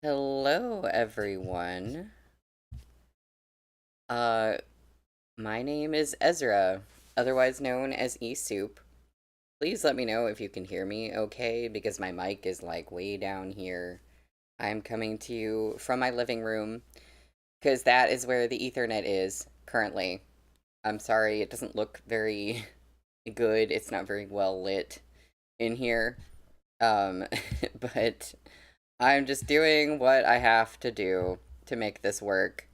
Hello, everyone. Uh, my name is Ezra, otherwise known as E-Soup. Please let me know if you can hear me okay, because my mic is like way down here. I'm coming to you from my living room, because that is where the Ethernet is currently. I'm sorry, it doesn't look very good. It's not very well lit in here. Um, but I'm just doing what I have to do to make this work.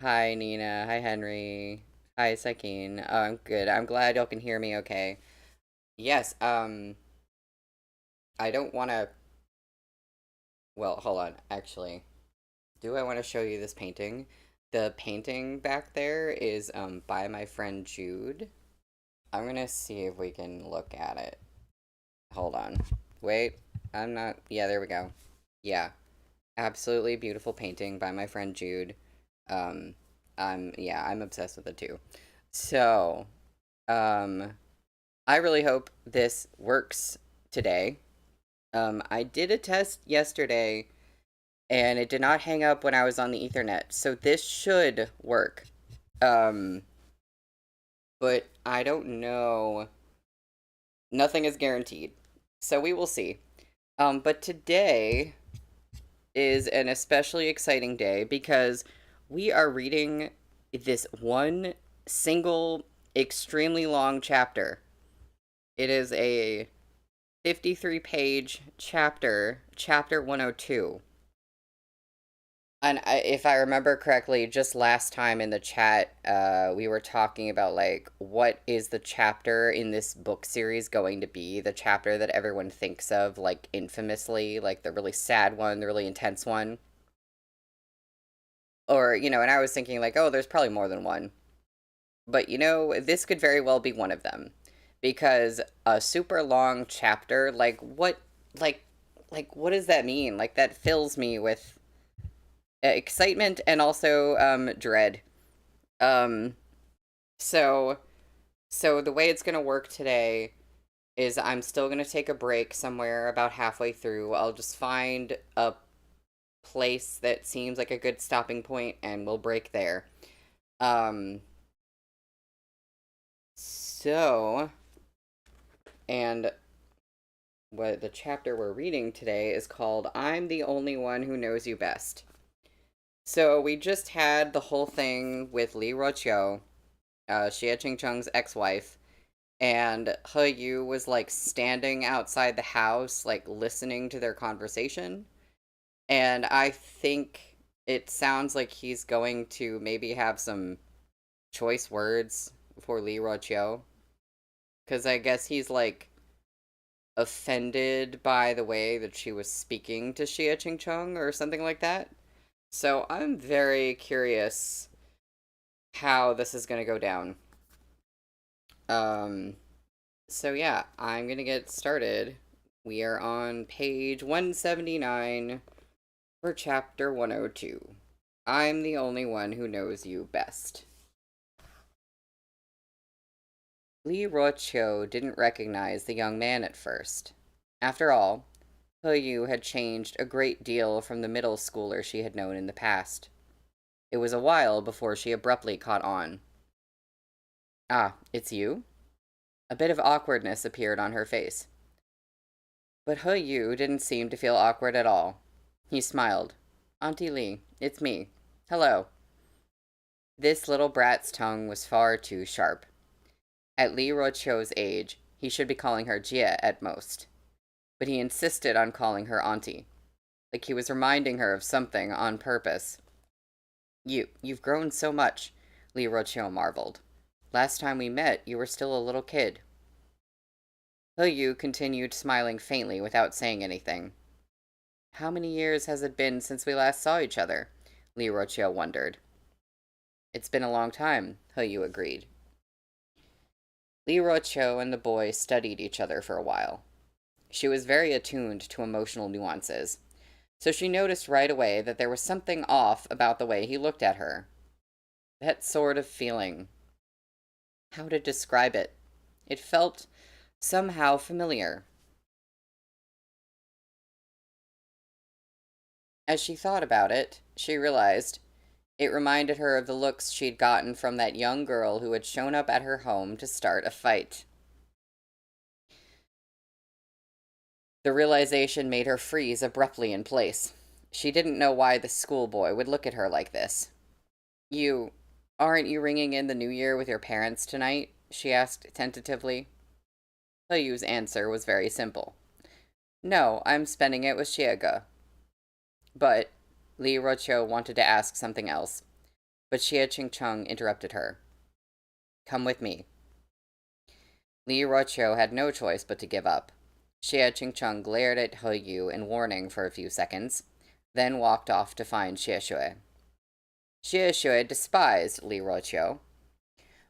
Hi, Nina. Hi, Henry. Hi, Sakine. Oh, I'm good. I'm glad y'all can hear me okay. Yes, I don't want to... Well, hold on. Actually, do I want to show you this painting? The painting back there is, by my friend Jude. I'm gonna see if we can look at it. Hold on. Wait. I'm not... Yeah, there we go. Yeah. Absolutely beautiful painting by my friend Jude. Um, yeah, I'm obsessed with it too. So, um... I really hope this works today. I did a test yesterday and it did not hang up when I was on the Ethernet, so this should work. Um, but I don't know. Nothing is guaranteed. So we will see. But today is an especially exciting day because we are reading this one single, extremely long chapter. It is a 53-page chapter, chapter 102. And if I remember correctly, just last time in the chat, we were talking about like what is the chapter in this book series going to be? The chapter that everyone thinks of, like infamously, like the really sad one, the really intense one. Or, and I was thinking like, oh, there's probably more than one. But this could very well be one of them. Because a super long chapter, like, what does that mean? Like, that fills me with excitement and also dread. Um, so, so the way it's gonna work today is I'm still gonna take a break somewhere about halfway through. I'll just find a place that seems like a good stopping point and we'll break there. Um, so, and what the chapter we're reading today is called I'm the Only One Who Knows You Best. So we just had the whole thing with Li Ruoqiu, Xie Qingcheng's ex-wife, and He Yu was like standing outside the house, like listening to their conversation. And I think it sounds like he's going to maybe have some choice words for Li Ruoqiu, because I guess he's like offended by the way that she was speaking to Xie Qingcheng or something like that. So I'm very curious how this is going to go down. Um, so yeah, I'm gonna get started. We are on page 179 for chapter 102. I'm the only one who knows you best. Li Ruoqiu didn't recognize the young man at first. After all, He Yu had changed a great deal from the middle schooler she had known in the past. It was a while before she abruptly caught on. Ah, it's you? A bit of awkwardness appeared on her face. But He Yu didn't seem to feel awkward at all. He smiled. Auntie Lee, it's me. Hello. This little brat's tongue was far too sharp. At Li Ruoqiu's age, he should be calling her Jie at most. But he insisted on calling her auntie, like he was reminding her of something on purpose. You've grown so much, Li Ruoqiu marveled. Last time we met, you were still a little kid. He Yu continued smiling faintly without saying anything. How many years has it been since we last saw each other? Li Ruoqiu wondered. It's been a long time, He Yu agreed. Li Ruoqiu and the boy studied each other for a while. She was very attuned to emotional nuances, so she noticed right away that there was something off about the way he looked at her. That sort of feeling. How to describe it? It felt somehow familiar. As she thought about it, she realized it reminded her of the looks she'd gotten from that young girl who had shown up at her home to start a fight. The realization made her freeze abruptly in place. She didn't know why the schoolboy would look at her like this. You, aren't you ringing in the new year with your parents tonight? She asked tentatively. Huyu's answer was very simple. No, I'm spending it with Shiega. But Li Rocho wanted to ask something else, but Xie Qingcheng interrupted her. Come with me. Li Rocho had no choice but to give up. Xie Qingcheng glared at He Yu in warning for a few seconds, then walked off to find Xie Shui. Xie Shui despised Li Rocho,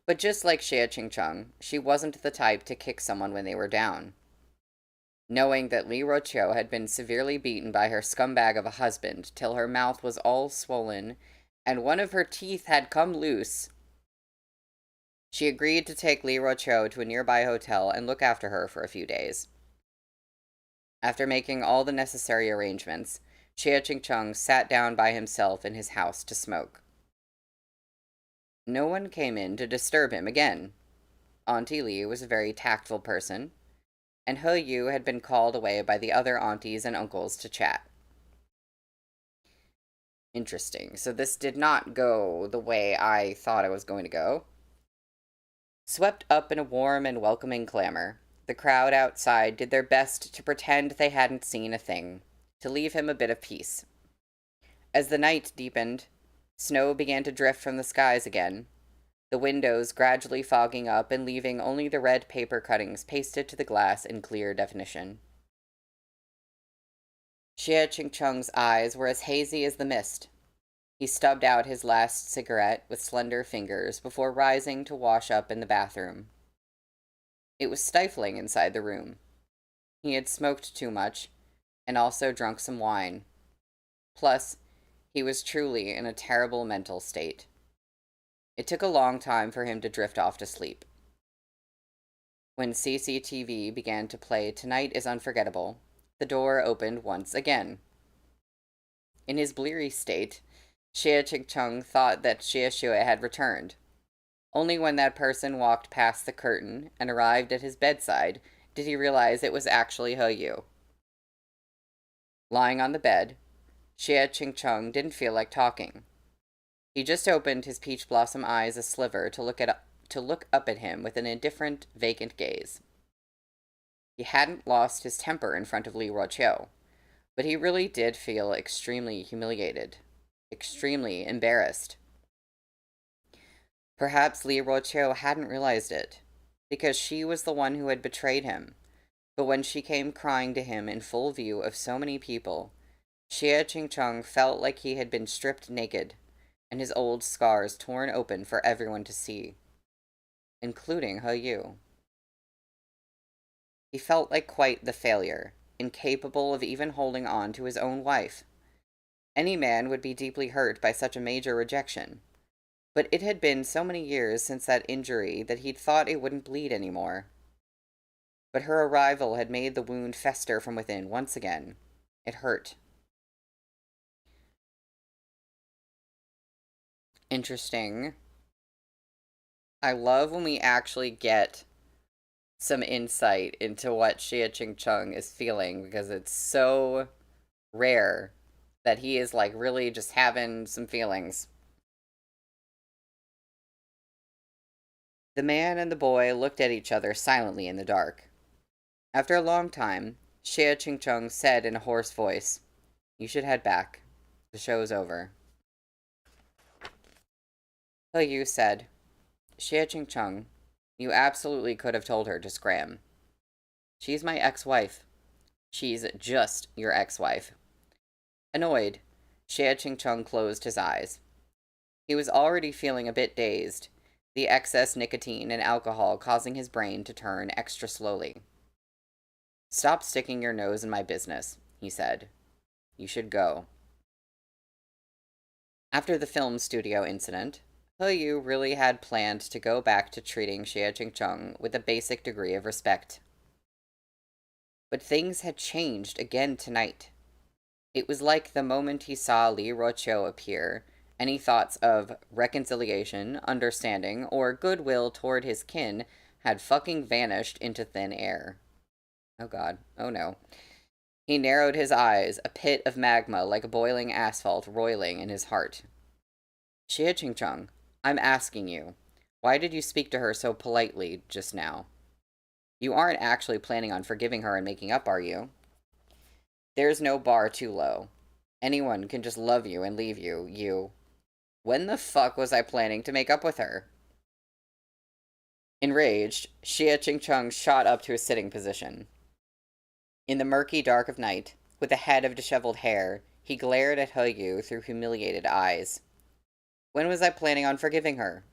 but just like Xie Qingcheng, she wasn't the type to kick someone when they were down. Knowing that Li Rocho had been severely beaten by her scumbag of a husband till her mouth was all swollen and one of her teeth had come loose, she agreed to take Li Rocho to a nearby hotel and look after her for a few days. After making all the necessary arrangements, Xie Qingcheng sat down by himself in his house to smoke. No one came in to disturb him again. Auntie Li was a very tactful person, and He Yu had been called away by the other aunties and uncles to chat. Interesting. So this did not go the way I thought it was going to go. Swept up in a warm and welcoming clamor, the crowd outside did their best to pretend they hadn't seen a thing, to leave him a bit of peace. As the night deepened, snow began to drift from the skies again, the windows gradually fogging up and leaving only the red paper cuttings pasted to the glass in clear definition. Xie Qingcheng's eyes were as hazy as the mist. He stubbed out his last cigarette with slender fingers before rising to wash up in the bathroom. It was stifling inside the room. He had smoked too much, and also drunk some wine. Plus, he was truly in a terrible mental state. It took a long time for him to drift off to sleep. When CCTV began to play Tonight is Unforgettable, the door opened once again. In his bleary state, Xie Qingcheng thought that Xie Shui had returned. Only when that person walked past the curtain and arrived at his bedside did he realize it was actually He Yu. Lying on the bed, Xie Qingcheng didn't feel like talking. He just opened his peach blossom eyes a sliver to look up at him with an indifferent, vacant gaze. He hadn't lost his temper in front of Li Roqiu, but he really did feel extremely humiliated, extremely embarrassed. Perhaps Li Roqiu hadn't realized it, because she was the one who had betrayed him, but when she came crying to him in full view of so many people, Xie Qingcheng felt like he had been stripped naked, and his old scars torn open for everyone to see, including He Yu. He felt like quite the failure, incapable of even holding on to his own wife. Any man would be deeply hurt by such a major rejection, but it had been so many years since that injury that he'd thought it wouldn't bleed anymore. But her arrival had made the wound fester from within once again. It hurt. Interesting. I love when we actually get some insight into what Xie Qingcheng is feeling, because it's so rare that he is like really just having some feelings. The man and the boy looked at each other silently in the dark. After a long time, Xie Qingcheng said in a hoarse voice, "You should head back. The show's over." He Yu said, "Xie Qingcheng, you absolutely could have told her to scram. She's my ex-wife. She's just your ex-wife." Annoyed, Xie Qingcheng closed his eyes. He was already feeling a bit dazed, the excess nicotine and alcohol causing his brain to turn extra slowly. "Stop sticking your nose in my business," he said. "You should go." After the film studio incident, He Yu really had planned to go back to treating Xie Qingcheng with a basic degree of respect. But things had changed again tonight. It was like the moment he saw Li Ruoqiu appear, any thoughts of reconciliation, understanding, or goodwill toward his kin had fucking vanished into thin air. Oh god. Oh no. He narrowed his eyes, a pit of magma like boiling asphalt roiling in his heart. Xie Qingcheng, I'm asking you, why did you speak to her so politely just now? You aren't actually planning on forgiving her and making up, are you? There's no bar too low. Anyone can just love you and leave you. When the fuck was I planning to make up with her? Enraged, Xie Qingcheng shot up to a sitting position. In the murky dark of night, with a head of disheveled hair, he glared at He Yu through humiliated eyes. When was I planning on forgiving her?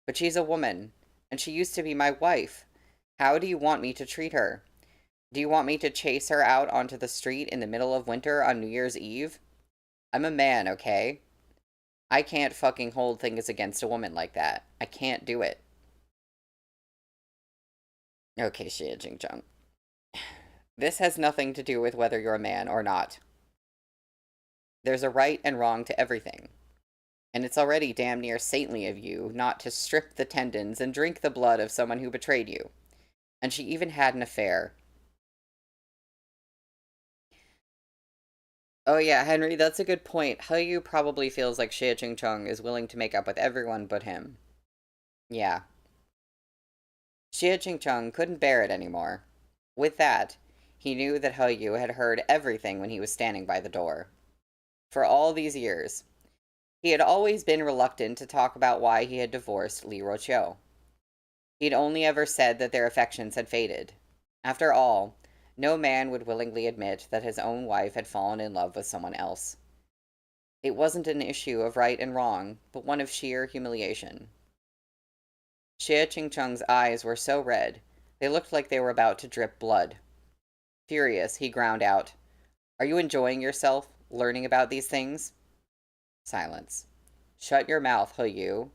But she's a woman, and she used to be my wife. How do you want me to treat her? Do you want me to chase her out onto the street in the middle of winter on New Year's Eve? I'm a man, okay? I can't fucking hold things against a woman like that. I can't do it. Okay, Xie Jingzheng. This has nothing to do with whether you're a man or not. There's a right and wrong to everything. And it's already damn near saintly of you not to strip the tendons and drink the blood of someone who betrayed you. And she even had an affair. Oh yeah, Henry, that's a good point. He Yu probably feels like Xie Qingcheng is willing to make up with everyone but him. Yeah. Xie Qingcheng couldn't bear it anymore. With that, he knew that He Yu had heard everything when he was standing by the door. For all these years, he had always been reluctant to talk about why he had divorced Li Ruoqiu. He'd only ever said that their affections had faded. After all, no man would willingly admit that his own wife had fallen in love with someone else. It wasn't an issue of right and wrong, but one of sheer humiliation. Xie Qingcheng's eyes were so red, they looked like they were about to drip blood. Furious, he ground out, "Are you enjoying yourself, learning about these things?" Silence. "Shut your mouth, He Yu.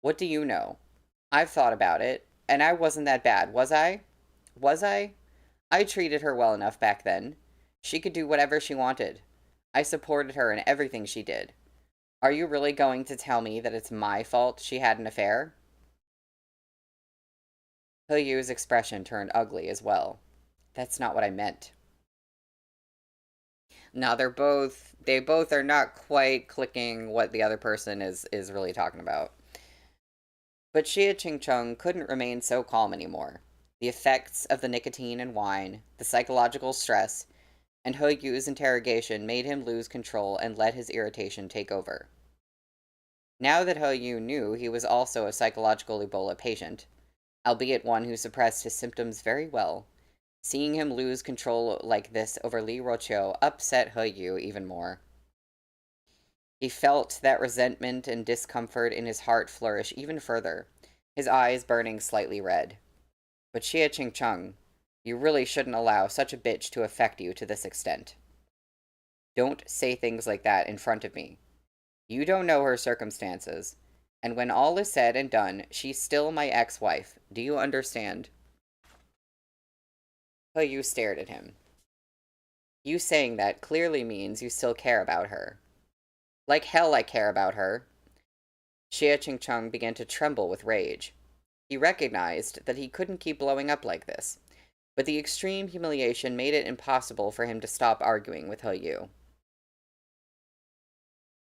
What do you know? I've thought about it, and I wasn't that bad, was I? Was I? I treated her well enough back then. She could do whatever she wanted. I supported her in everything she did. Are you really going to tell me that it's my fault she had an affair?" He Yu's expression turned ugly as well. "That's not what I meant." Now they both are not quite clicking what the other person is really talking about. But Xie Qingcheng couldn't remain so calm anymore. The effects of the nicotine and wine, the psychological stress, and He Yu's interrogation made him lose control and let his irritation take over. Now that He Yu knew he was also a psychological Ebola patient, albeit one who suppressed his symptoms very well, seeing him lose control like this over Li Ruoqiu upset He Yu even more. He felt that resentment and discomfort in his heart flourish even further, his eyes burning slightly red. But Xie Qingcheng, you really shouldn't allow such a bitch to affect you to this extent. Don't say things like that in front of me. You don't know her circumstances, and when all is said and done, she's still my ex-wife. Do you understand? He Yu stared at him. You saying that clearly means you still care about her. Like hell I care about her. Xie Qingcheng began to tremble with rage. He recognized that he couldn't keep blowing up like this, but the extreme humiliation made it impossible for him to stop arguing with He Yu.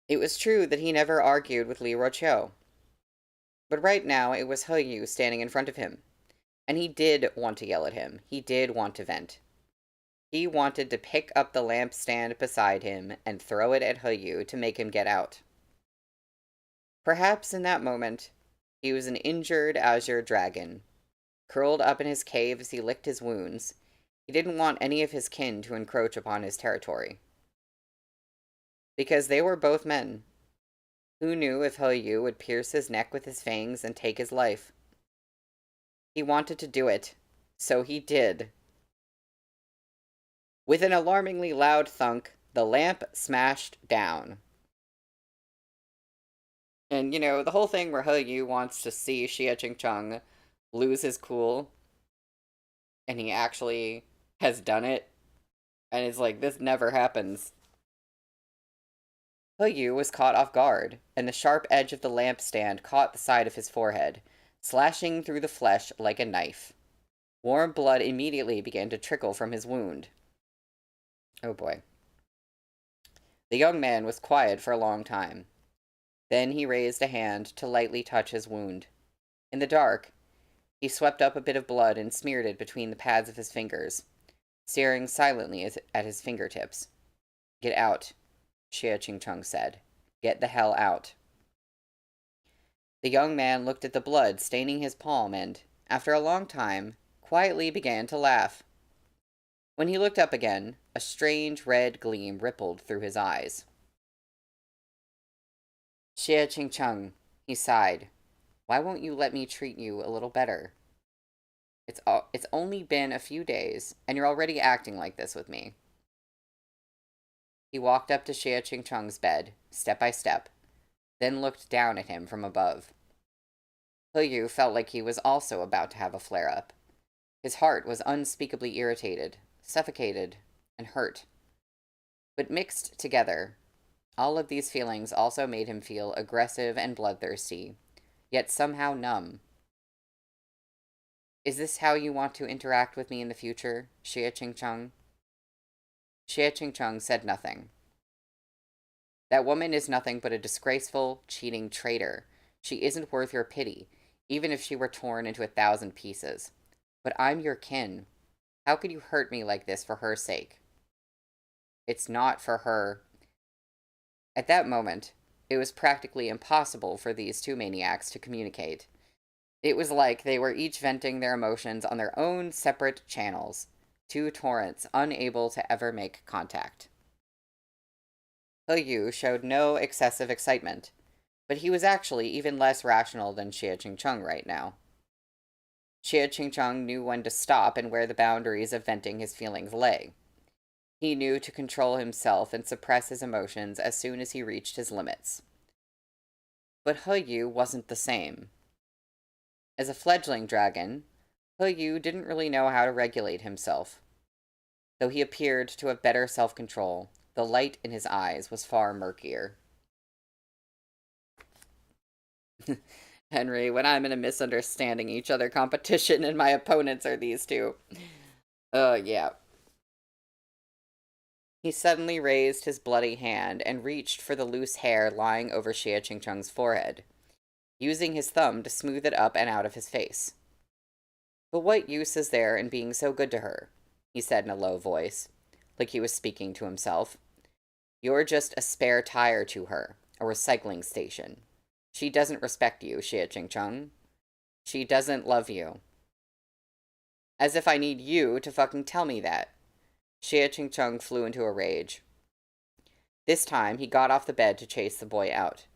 It was true that he never argued with Li Ruoqiu, but right now it was He Yu standing in front of him, and he did want to yell at him. He did want to vent. He wanted to pick up the lampstand beside him and throw it at He Yu to make him get out. Perhaps in that moment, he was an injured azure dragon, curled up in his cave as he licked his wounds. He didn't want any of his kin to encroach upon his territory. Because they were both men. Who knew if He Yu would pierce his neck with his fangs and take his life? He wanted to do it, so he did. With an alarmingly loud thunk, the lamp smashed down. And, you know, the whole thing where He Yu wants to see Xie Qingcheng lose his cool, and he actually has done it, and it's like, this never happens. Yu was caught off guard, and the sharp edge of the lampstand caught the side of his forehead, slashing through the flesh like a knife. Warm blood immediately began to trickle from his wound. Oh boy. The young man was quiet for a long time. Then he raised a hand to lightly touch his wound. In the dark, he swept up a bit of blood and smeared it between the pads of his fingers, staring silently at his fingertips. "Get out," Xie Qingcheng said. "Get the hell out." The young man looked at the blood staining his palm and, after a long time, quietly began to laugh. When he looked up again, a strange red gleam rippled through his eyes. "Xie Qingcheng," he sighed. "Why won't you let me treat you a little better? It's only been a few days, and you're already acting like this with me." He walked up to Xie Qingcheng's bed, step by step, then looked down at him from above. Yu felt like he was also about to have a flare-up. His heart was unspeakably irritated, suffocated, and hurt. But mixed together, all of these feelings also made him feel aggressive and bloodthirsty, yet somehow numb. "Is this how you want to interact with me in the future, Xie Qingcheng?" Xie Qingcheng said nothing. "That woman is nothing but a disgraceful, cheating traitor. She isn't worth your pity, even if she were torn into 1,000 pieces. But I'm your kin. How could you hurt me like this for her sake?" "It's not for her." At that moment, it was practically impossible for these two maniacs to communicate. It was like they were each venting their emotions on their own separate channels, two torrents unable to ever make contact. Yu showed no excessive excitement, but he was actually even less rational than Xie Qingcheng right now. Xie Qingcheng knew when to stop and where the boundaries of venting his feelings lay. He knew to control himself and suppress his emotions as soon as he reached his limits. But Yu wasn't the same. As a fledgling dragon, Yu didn't really know how to regulate himself. Though he appeared to have better self-control, the light in his eyes was far murkier. "Henry, when I'm in a misunderstanding each other competition and my opponents are these two." Yeah. He suddenly raised his bloody hand and reached for the loose hair lying over Xie Qingcheng's forehead, using his thumb to smooth it up and out of his face. "But what use is there in being so good to her?" he said in a low voice, like he was speaking to himself. "You're just a spare tire to her, a recycling station. She doesn't respect you, Xie Qingcheng. She doesn't love you." "As if I need you to fucking tell me that." Xie Qingcheng flew into a rage. This time, he got off the bed to chase the boy out.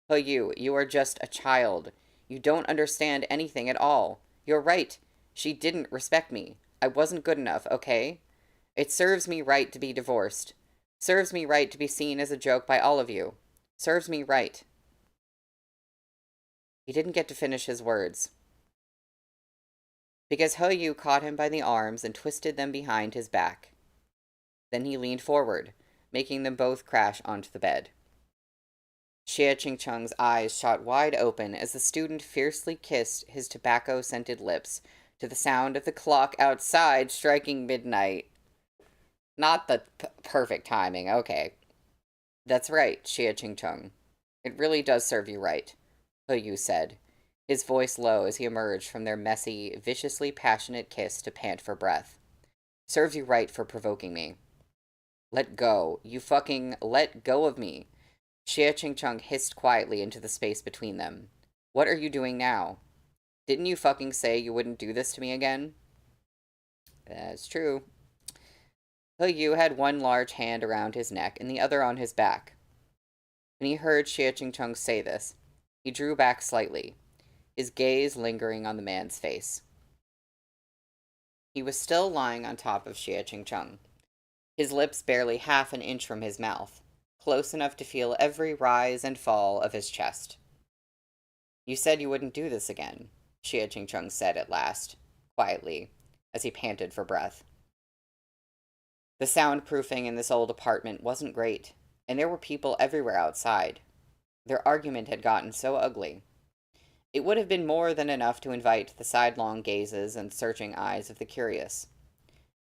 "Yu, you are just a child. You don't understand anything at all. You're right. She didn't respect me. I wasn't good enough, okay? It serves me right to be divorced. Serves me right to be seen as a joke by all of you. Serves me right." He didn't get to finish his words, because Yu caught him by the arms and twisted them behind his back. Then he leaned forward, making them both crash onto the bed. Xie Qingcheng's eyes shot wide open as the student fiercely kissed his tobacco-scented lips to the sound of the clock outside striking midnight. Not the perfect timing, okay. "That's right, Xie Qingcheng. It really does serve you right," Yu said, his voice low as he emerged from their messy, viciously passionate kiss to pant for breath. "Serves you right for provoking me." "Let go. You fucking let go of me," Xie Qingcheng hissed quietly into the space between them. "What are you doing now? Didn't you fucking say you wouldn't do this to me again?" "That's true." Yu had one large hand around his neck and the other on his back. When he heard Xie Qingcheng say this, he drew back slightly, his gaze lingering on the man's face. He was still lying on top of Xie Qingcheng, his lips barely half an inch from his mouth, close enough to feel every rise and fall of his chest. "You said you wouldn't do this again," Xie Qingcheng said at last, quietly, as he panted for breath. The soundproofing in this old apartment wasn't great. and there were people everywhere outside. Their argument had gotten so ugly. It would have been more than enough to invite the sidelong gazes and searching eyes of the curious.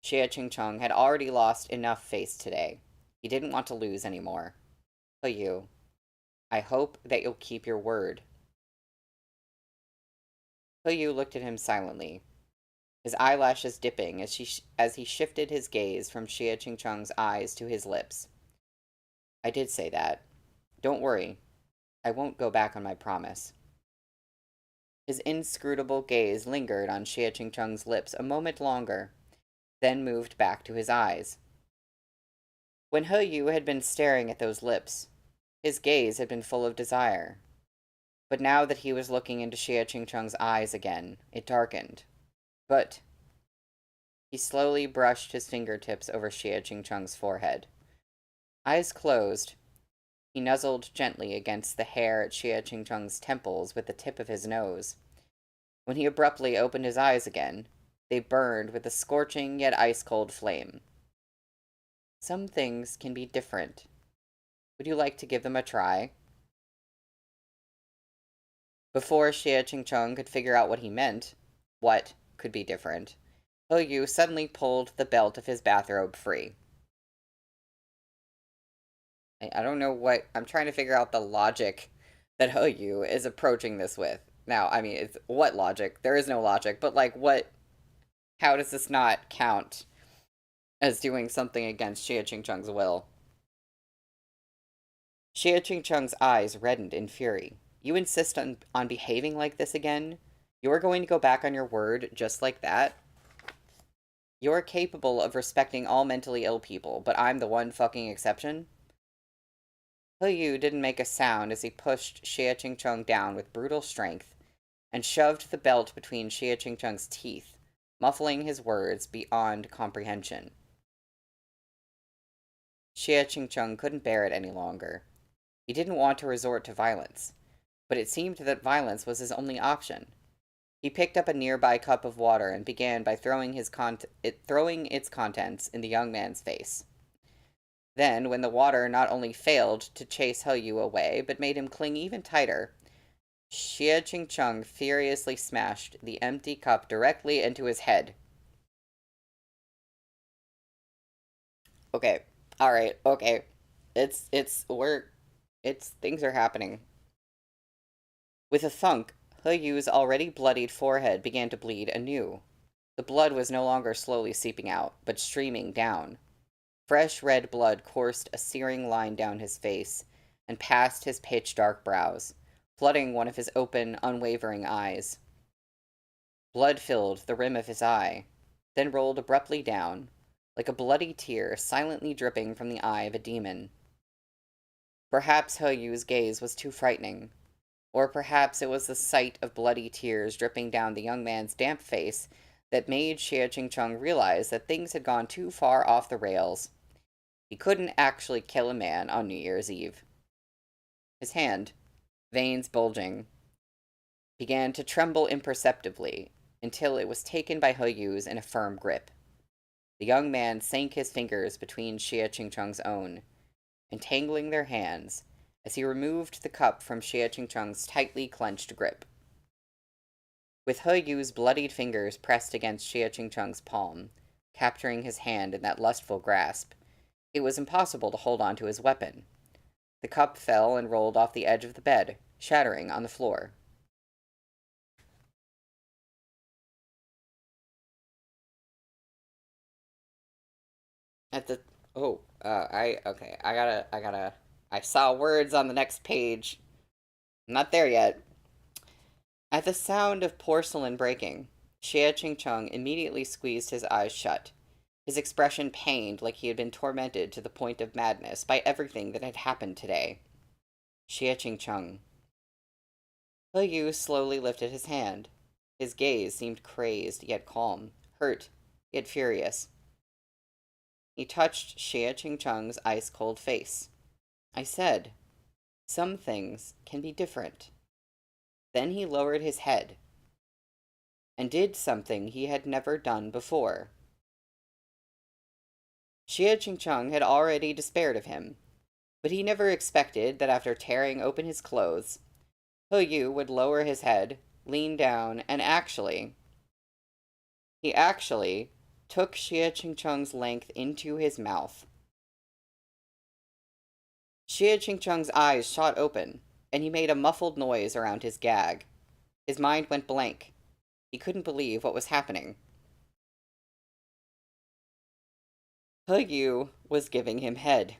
Xie Chingcheng had already lost enough face today. He didn't want to lose any more. But you, I hope that you'll keep your word. Yu looked at him silently, his eyelashes dipping as he shifted his gaze from Xie Chingcheng's eyes to his lips. I did say that. Don't worry. I won't go back on my promise. His inscrutable gaze lingered on Xie Chingcheng's lips a moment longer, then moved back to his eyes. When He Yu had been staring at those lips, his gaze had been full of desire. But now that he was looking into Xie Chingcheng's eyes again, it darkened. But he slowly brushed his fingertips over Xie Chingcheng's forehead. Eyes closed, he nuzzled gently against the hair at Xie Chingcheng's temples with the tip of his nose. When he abruptly opened his eyes again, they burned with a scorching yet ice-cold flame. Some things can be different. Would you like to give them a try? Before Xie Chingcheng could figure out what he meant, what could be different, He Yu suddenly pulled the belt of his bathrobe free. I don't know what... I'm trying to figure out the logic that He Yu is approaching this with. Now, I mean, it's what logic? There is no logic, but like what... How does this not count as doing something against Xie Chingcheng's will? Xie Chingcheng's eyes reddened in fury. You insist on behaving like this again? You're going to go back on your word just like that? You're capable of respecting all mentally ill people, but I'm the one fucking exception? He Yu didn't make a sound as he pushed Xie Chingcheng down with brutal strength and shoved the belt between Xie Chingcheng's teeth, muffling his words beyond comprehension. Xie Chingcheng couldn't bear it any longer. He didn't want to resort to violence, but it seemed that violence was his only option. He picked up a nearby cup of water and began by throwing its contents in the young man's face. Then, when the water not only failed to chase He Yu away, but made him cling even tighter, Xie Chingcheng furiously smashed the empty cup directly into his head. Okay, alright, okay. Things are happening. With a thunk, He Yu's already bloodied forehead began to bleed anew. The blood was no longer slowly seeping out, but streaming down. Fresh red blood coursed a searing line down his face and past his pitch-dark brows, flooding one of his open, unwavering eyes. Blood filled the rim of his eye, then rolled abruptly down, like a bloody tear silently dripping from the eye of a demon. Perhaps He Yu's gaze was too frightening, or perhaps it was the sight of bloody tears dripping down the young man's damp face that made Xie Chingcheng realize that things had gone too far off the rails. He couldn't actually kill a man on New Year's Eve. His hand, veins bulging, began to tremble imperceptibly until it was taken by He Yu's in a firm grip. The young man sank his fingers between Xie Chingcheng's own, entangling their hands as he removed the cup from Xie Chingcheng's tightly clenched grip. With He Yu's bloodied fingers pressed against Xie Chingcheng's palm, capturing his hand in that lustful grasp, it was impossible to hold on to his weapon. The cup fell and rolled off the edge of the bed, shattering on the floor. At the... Oh, okay, I saw words on the next page. I'm not there yet. At the sound of porcelain breaking, Xie Chingcheng immediately squeezed his eyes shut, his expression pained like he had been tormented to the point of madness by everything that had happened today. Xie Chingcheng. He Yu slowly lifted his hand. His gaze seemed crazed yet calm, hurt yet furious. He touched Xie Chingcheng's ice-cold face. I said, some things can be different. Then he lowered his head and did something he had never done before. Xie Chingcheng had already despaired of him. But he never expected that after tearing open his clothes, Yu would lower his head, lean down, and he actually took Xie Chingchung's length into his mouth. Xie Chingchung's eyes shot open, and he made a muffled noise around his gag. His mind went blank. He couldn't believe what was happening. Yu was giving him head.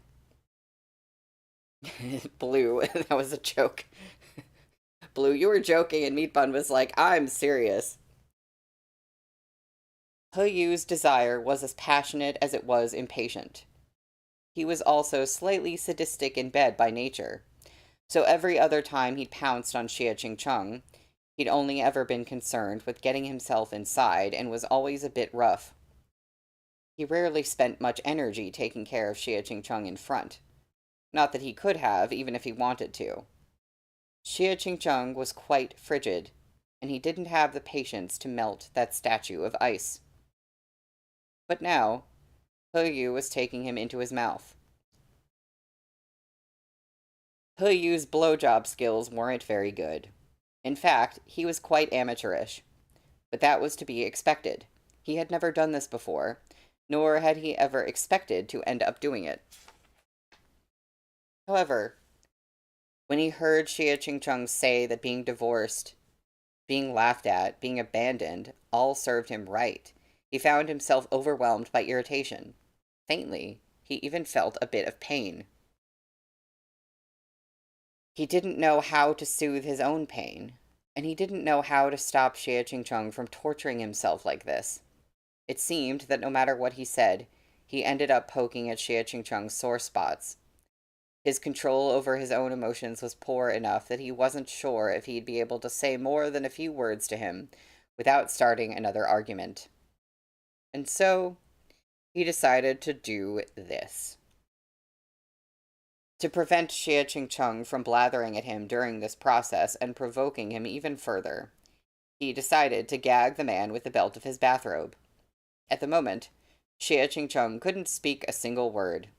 Blue, that was a joke. Blue, you were joking, and Meat Bun was like, I'm serious. Yu's desire was as passionate as it was impatient. He was also slightly sadistic in bed by nature, so every other time he'd pounced on Xie Chingchung, he'd only ever been concerned with getting himself inside and was always a bit rough. He rarely spent much energy taking care of Xie Chingchung in front. Not that he could have, even if he wanted to. Xie Chingchung was quite frigid, and he didn't have the patience to melt that statue of ice. But now, Yu was taking him into his mouth. Yu's blowjob skills weren't very good. In fact, he was quite amateurish. But that was to be expected. He had never done this before, nor had he ever expected to end up doing it. However, when he heard Xie Chingchung say that being divorced, being laughed at, being abandoned, all served him right, he found himself overwhelmed by irritation. Faintly, he even felt a bit of pain. He didn't know how to soothe his own pain, and he didn't know how to stop Xie Chingchung from torturing himself like this. It seemed that no matter what he said, he ended up poking at Xie Chingchung's sore spots. His control over his own emotions was poor enough that he wasn't sure if he'd be able to say more than a few words to him without starting another argument. And so, he decided to do this. To prevent Xie Chingchung from blathering at him during this process and provoking him even further, he decided to gag the man with the belt of his bathrobe. At the moment, Xie Chingchung couldn't speak a single word.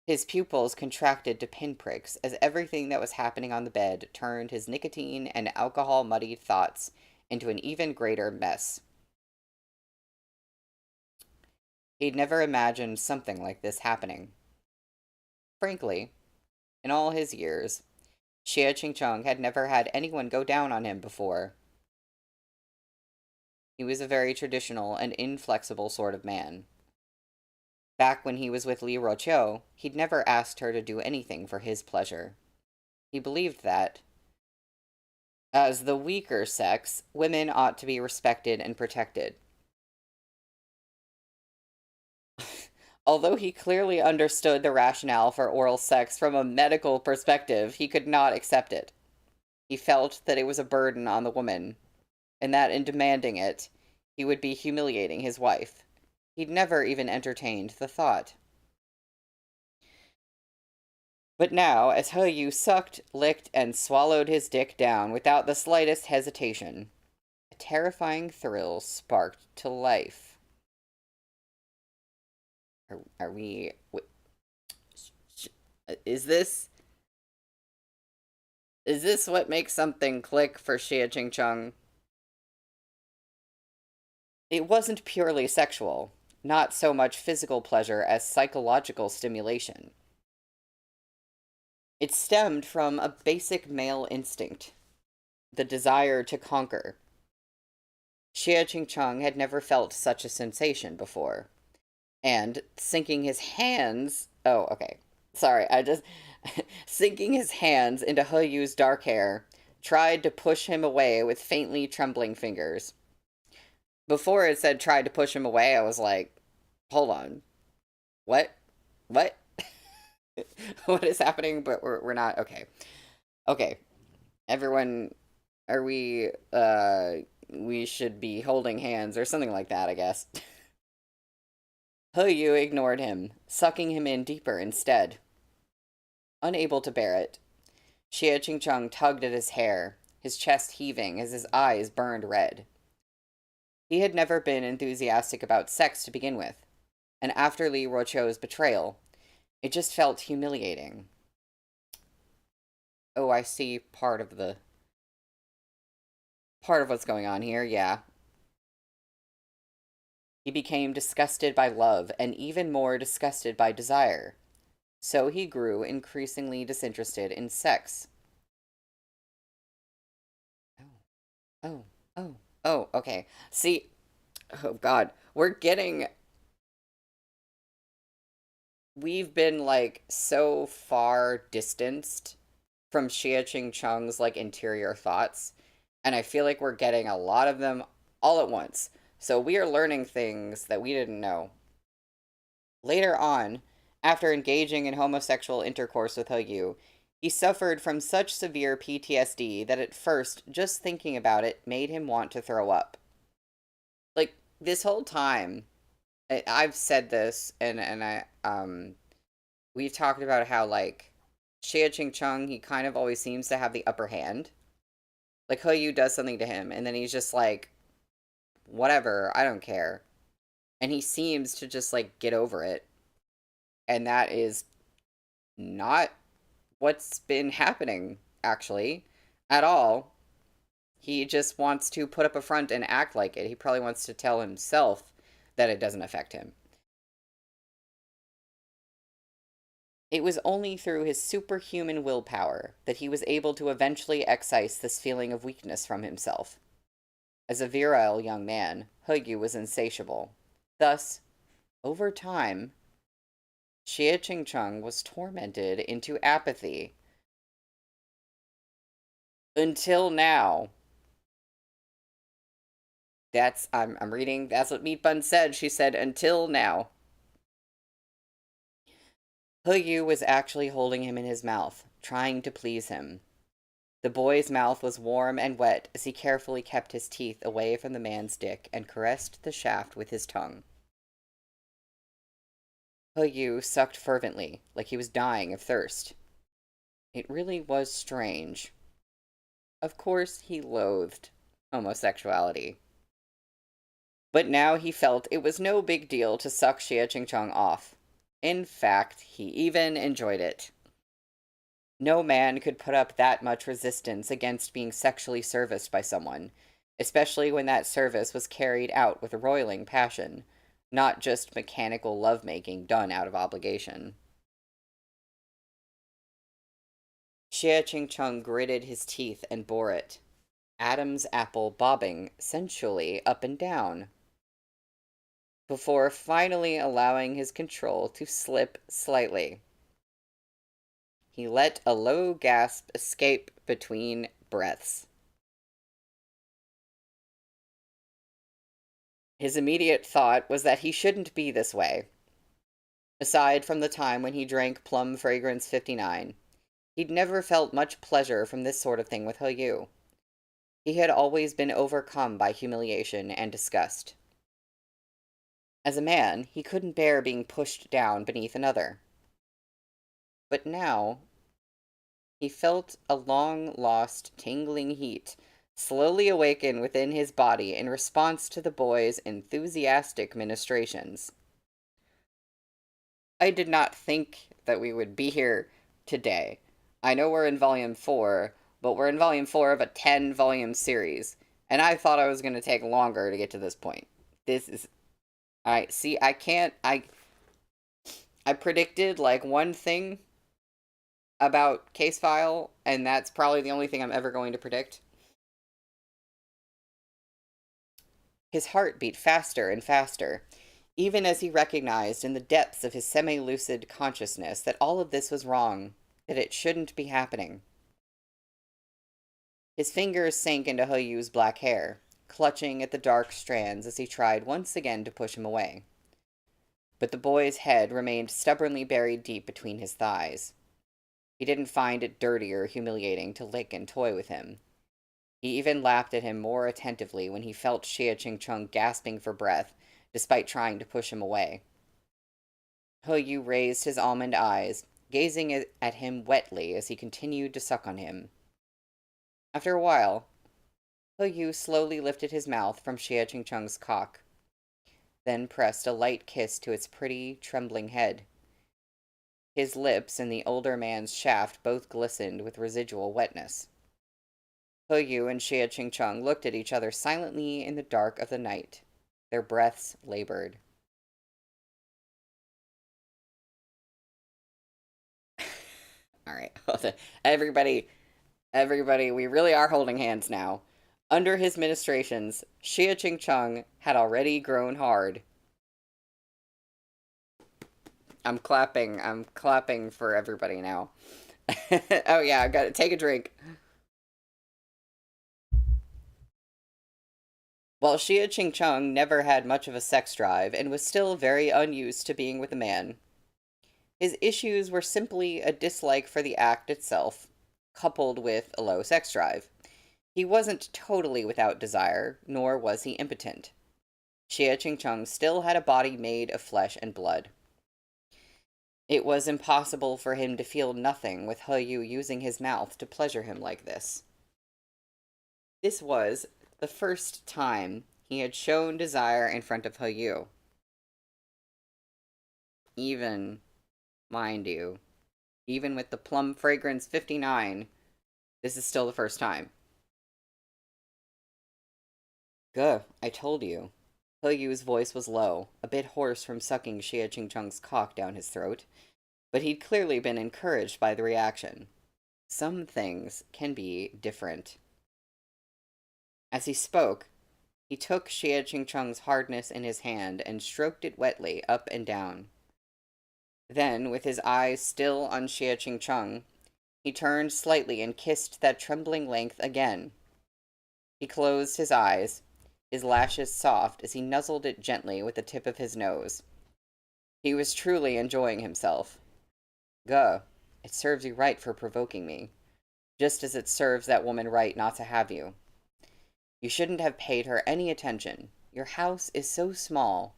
His pupils contracted to pinpricks as everything that was happening on the bed turned his nicotine and alcohol-muddied thoughts into an even greater mess. He'd never imagined something like this happening. Frankly, in all his years, Xie Chingchung had never had anyone go down on him before. He was a very traditional and inflexible sort of man. Back when he was with Li Roqiu, he'd never asked her to do anything for his pleasure. He believed that, as the weaker sex, women ought to be respected and protected. Although he clearly understood the rationale for oral sex from a medical perspective, he could not accept it. He felt that it was a burden on the woman, and that in demanding it, he would be humiliating his wife. He'd never even entertained the thought. But now, as Yu sucked, licked, and swallowed his dick down without the slightest hesitation, a terrifying thrill sparked to life. Are we... Is this what makes something click for Xie Chingchung? It wasn't purely sexual, not so much physical pleasure as psychological stimulation. It stemmed from a basic male instinct, the desire to conquer. Xie Chingchung had never felt such a sensation before. And sinking his hands... Oh, okay. Sorry, sinking his hands into Yu's dark hair, tried to push him away with faintly trembling fingers. Before it said tried to push him away, I was like, hold on. What? What? What is happening? But we're not... Okay. Okay. Everyone, are we should be holding hands or something like that, I guess. Yu ignored him, sucking him in deeper instead. Unable to bear it, Xie Chingchung tugged at his hair, his chest heaving as his eyes burned red. He had never been enthusiastic about sex to begin with, and after Li Roqiu's betrayal, It just felt humiliating. Oh, I see part of what's going on here, yeah. He became disgusted by love and even more disgusted by desire. So he grew increasingly disinterested in sex. Oh, oh, oh, oh, okay. See, oh God, we've been like so far distanced from Xie Ching Chung's like interior thoughts, and I feel like we're getting a lot of them all at once. So we are learning things that we didn't know. Later on, after engaging in homosexual intercourse with Yu, he suffered from such severe PTSD that at first, just thinking about it made him want to throw up. Like, this whole time, I've said this, and we've talked about how, like, Xie Ching Chung, he kind of always seems to have the upper hand. Like, Yu does something to him, and then he's just like, whatever, I don't care. And he seems to just, like, get over it. And that is not what's been happening, actually, at all. He just wants to put up a front and act like it. He probably wants to tell himself that it doesn't affect him. It was only through his superhuman willpower that he was able to eventually excise this feeling of weakness from himself. As a virile young man, Yu was insatiable. Thus, over time, Xie Ching Chung was tormented into apathy. Until now. I'm reading, that's what Meat Bun said. She said, until now. Yu was actually holding him in his mouth, trying to please him. The boy's mouth was warm and wet as he carefully kept his teeth away from the man's dick and caressed the shaft with his tongue. Yu sucked fervently, like he was dying of thirst. It really was strange. Of course, he loathed homosexuality. But now he felt it was no big deal to suck Xie Ching Chong off. In fact, he even enjoyed it. No man could put up that much resistance against being sexually serviced by someone, especially when that service was carried out with roiling passion, not just mechanical lovemaking done out of obligation. Xie Ching Chung gritted his teeth and bore it, Adam's apple bobbing sensually up and down, before finally allowing his control to slip slightly. He let a low gasp escape between breaths. His immediate thought was that he shouldn't be this way. Aside from the time when he drank Plum Fragrance 59, he'd never felt much pleasure from this sort of thing with Yu. He had always been overcome by humiliation and disgust. As a man, he couldn't bear being pushed down beneath another. But now, he felt a long-lost, tingling heat slowly awaken within his body in response to the boy's enthusiastic ministrations. I did not think that we would be here today. I know we're in volume 4, but we're in volume 4 of a 10-volume series, and I thought I was going to take longer to get to this point. This is... Alright, see, I predicted, like, one thing about Case File, and that's probably the only thing I'm ever going to predict. His heart beat faster and faster, even as he recognized in the depths of his semi-lucid consciousness that all of this was wrong, that it shouldn't be happening. His fingers sank into Huyu's black hair, clutching at the dark strands as he tried once again to push him away. But the boy's head remained stubbornly buried deep between his thighs. He didn't find it dirty or humiliating to lick and toy with him. He even laughed at him more attentively when he felt Xie Ching Chung gasping for breath, despite trying to push him away. Yu raised his almond eyes, gazing at him wetly as he continued to suck on him. After a while, Yu slowly lifted his mouth from Xie Ching Chung's cock, then pressed a light kiss to its pretty, trembling head. His lips and the older man's shaft both glistened with residual wetness. Yu and Xie Ching looked at each other silently in the dark of the night. Their breaths labored. All right, everybody, everybody, we really are holding hands now. Under his ministrations, Xie Ching had already grown hard. I'm clapping for everybody now. Oh yeah, I got to take a drink. While Xie Ching never had much of a sex drive and was still very unused to being with a man, his issues were simply a dislike for the act itself, coupled with a low sex drive. He wasn't totally without desire, nor was he impotent. Xie Ching still had a body made of flesh and blood. It was impossible for him to feel nothing with He Yu using his mouth to pleasure him like this. This was the first time he had shown desire in front of He Yu. Even, mind you, even with the Plum Fragrance 59, this is still the first time. Guh, I told you. He Yu's voice was low, a bit hoarse from sucking Xie Ching's cock down his throat, but he'd clearly been encouraged by the reaction. Some things can be different. As he spoke, he took Xie Ching's hardness in his hand and stroked it wetly up and down. Then, with his eyes still on Xie Ching, he turned slightly and kissed that trembling length again. He closed his eyes, his lashes soft as he nuzzled it gently with the tip of his nose. He was truly enjoying himself. Guh, it serves you right for provoking me, just as it serves that woman right not to have you. You shouldn't have paid her any attention. Your house is so small.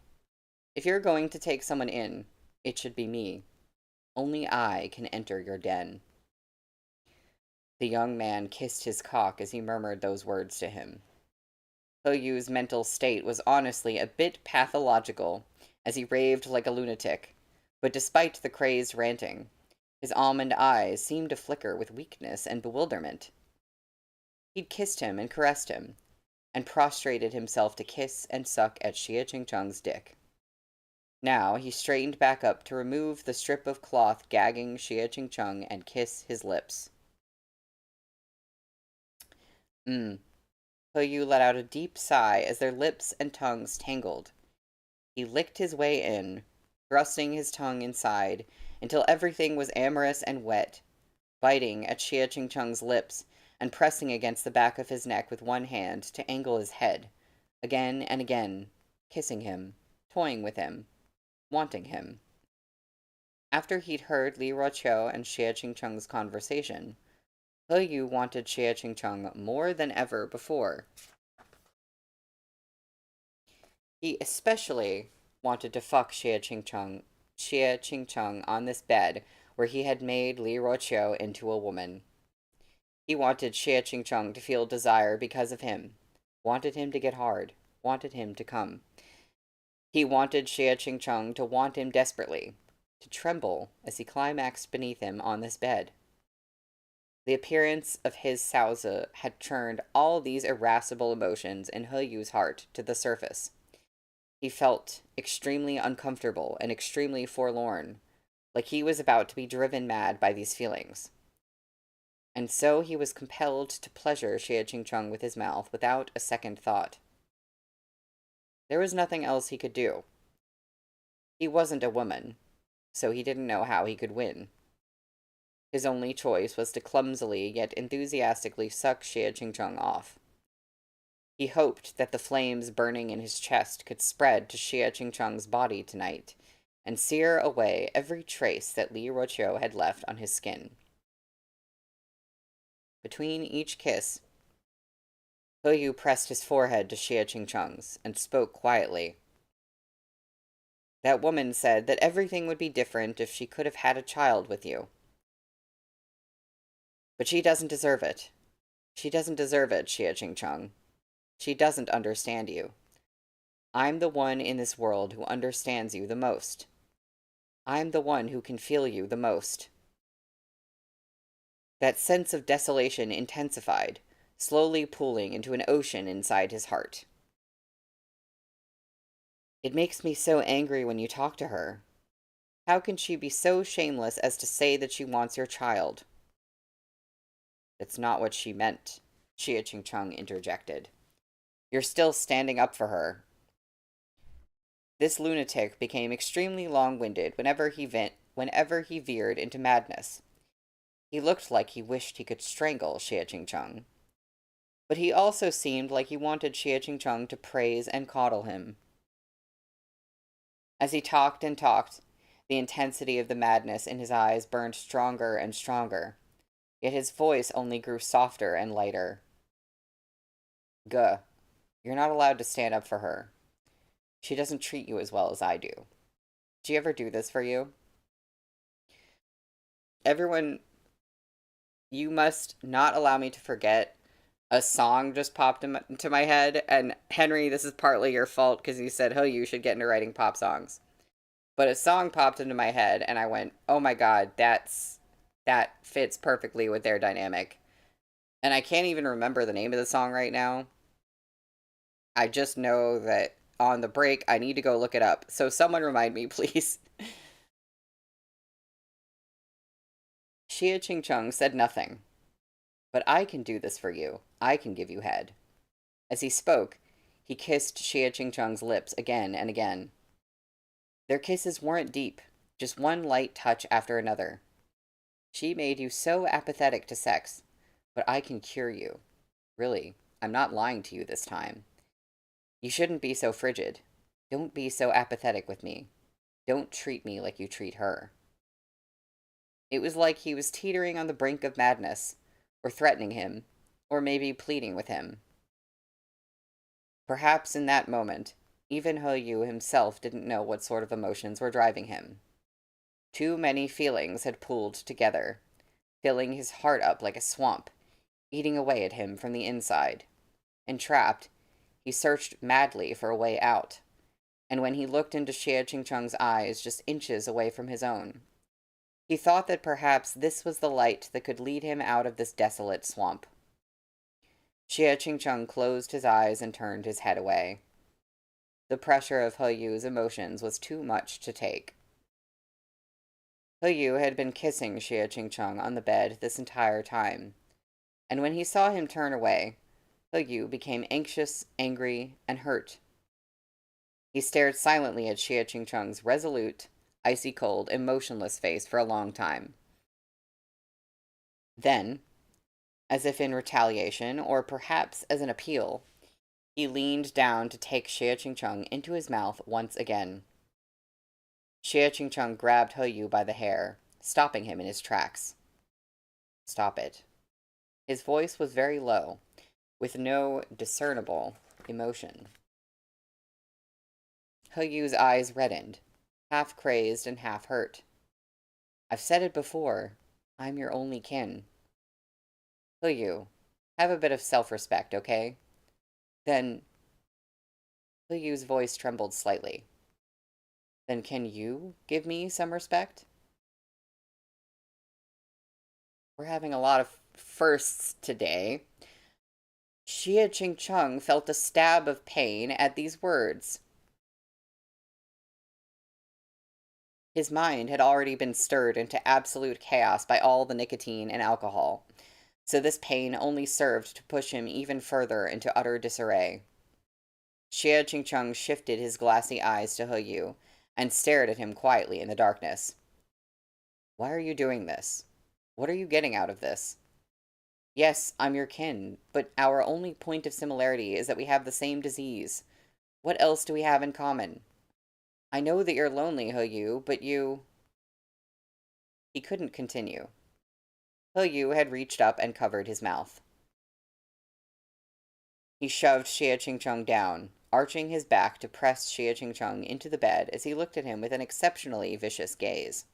If you're going to take someone in, it should be me. Only I can enter your den. The young man kissed his cock as he murmured those words to him. He Yu's mental state was honestly a bit pathological, as he raved like a lunatic, but despite the crazed ranting, his almond eyes seemed to flicker with weakness and bewilderment. He'd kissed him and caressed him, and prostrated himself to kiss and suck at Xie Ching's dick. Now he straightened back up to remove the strip of cloth gagging Xie Ching and kiss his lips. He Yu let out a deep sigh as their lips and tongues tangled. He licked his way in, thrusting his tongue inside until everything was amorous and wet, biting at Xie Ching's lips and pressing against the back of his neck with one hand to angle his head, again and again, kissing him, toying with him, wanting him. After he'd heard Li Ruoqiu and Xie Ching's conversation, He Yu wanted Xie Ching more than ever before. He especially wanted to fuck Xie Ching on this bed where he had made Li Ruoqiu into a woman. He wanted Xie Ching to feel desire because of him, wanted him to get hard, wanted him to come. He wanted Xie Ching to want him desperately, to tremble as he climaxed beneath him on this bed. The appearance of his Saozi had churned all these irascible emotions in He Yu's heart to the surface. He felt extremely uncomfortable and extremely forlorn, like he was about to be driven mad by these feelings. And so he was compelled to pleasure Xie Ching with his mouth without a second thought. There was nothing else he could do. He wasn't a woman, so he didn't know how he could win. His only choice was to clumsily yet enthusiastically suck Xie Ching off. He hoped that the flames burning in his chest could spread to Xie Ching's body tonight, and sear away every trace that Li Ruoqiu had left on his skin. Between each kiss, He Yu pressed his forehead to Xie Ching's and spoke quietly. That woman said that everything would be different if she could have had a child with you. But she doesn't deserve it. She doesn't deserve it, Xie Ching. She doesn't understand you. I'm the one in this world who understands you the most. I'm the one who can feel you the most. That sense of desolation intensified, slowly pooling into an ocean inside his heart. It makes me so angry when you talk to her. How can she be so shameless as to say that she wants your child? That's not what she meant, Xie Ching interjected. You're still standing up for her. This lunatic became extremely long-winded whenever he veered into madness. He looked like he wished he could strangle Xie Ching. But he also seemed like he wanted Xie Ching to praise and coddle him. As he talked and talked, the intensity of the madness in his eyes burned stronger and stronger, yet his voice only grew softer and lighter. Guh, you're not allowed to stand up for her. She doesn't treat you as well as I do. Did she ever do this for you? Everyone, you must not allow me to forget. A song just popped into my head, and Henry, this is partly your fault because you said, oh, you should get into writing pop songs. But a song popped into my head, and I went, oh my god, that fits perfectly with their dynamic. And I can't even remember the name of the song right now. I just know that on the break, I need to go look it up. So someone remind me, please. Xie Ching said nothing. But I can do this for you. I can give you head. As he spoke, he kissed Xie Ching's lips again and again. Their kisses weren't deep, just one light touch after another. She made you so apathetic to sex, but I can cure you. Really, I'm not lying to you this time. You shouldn't be so frigid. Don't be so apathetic with me. Don't treat me like you treat her. It was like he was teetering on the brink of madness, or threatening him, or maybe pleading with him. Perhaps in that moment, even He Yu himself didn't know what sort of emotions were driving him. Too many feelings had pooled together, filling his heart up like a swamp, eating away at him from the inside. Entrapped, he searched madly for a way out, and when he looked into Xie Ching's eyes just inches away from his own, he thought that perhaps this was the light that could lead him out of this desolate swamp. Xie Ching closed his eyes and turned his head away. The pressure of He Yu's emotions was too much to take. He Yu had been kissing Xie Ching on the bed this entire time, and when he saw him turn away, He Yu became anxious, angry, and hurt. He stared silently at Xie Ching's resolute, icy cold, emotionless face for a long time. Then, as if in retaliation, or perhaps as an appeal, he leaned down to take Xie Ching into his mouth once again. Xie Ching grabbed He Yu by the hair, stopping him in his tracks. Stop it. His voice was very low, with no discernible emotion. He Yu's eyes reddened, half crazed and half hurt. I've said it before. I'm your only kin. He Yu, have a bit of self-respect, okay? Then... He Yu's voice trembled slightly. Then can you give me some respect? We're having a lot of firsts today. Xie Ching felt a stab of pain at these words. His mind had already been stirred into absolute chaos by all the nicotine and alcohol, so this pain only served to push him even further into utter disarray. Xie Ching shifted his glassy eyes to He Yu and stared at him quietly in the darkness. Why are you doing this? What are you getting out of this? Yes, I'm your kin, but our only point of similarity is that we have the same disease. What else do we have in common? I know that you're lonely, He Yu, but you... He couldn't continue. He Yu had reached up and covered his mouth. He shoved Xie Ching down, arching his back to press Xie Ching into the bed as he looked at him with an exceptionally vicious gaze.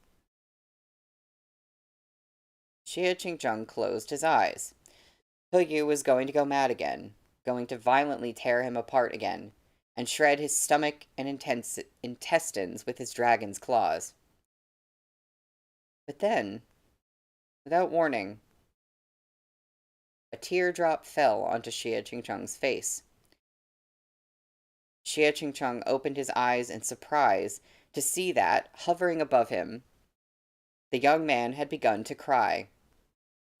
Xie Ching closed his eyes. He Yu was going to go mad again, going to violently tear him apart again, and shred his stomach and intestines with his dragon's claws. But then, without warning, a teardrop fell onto Xie Qingcheng's face. Xie Qingcheng opened his eyes in surprise to see that, hovering above him, the young man had begun to cry.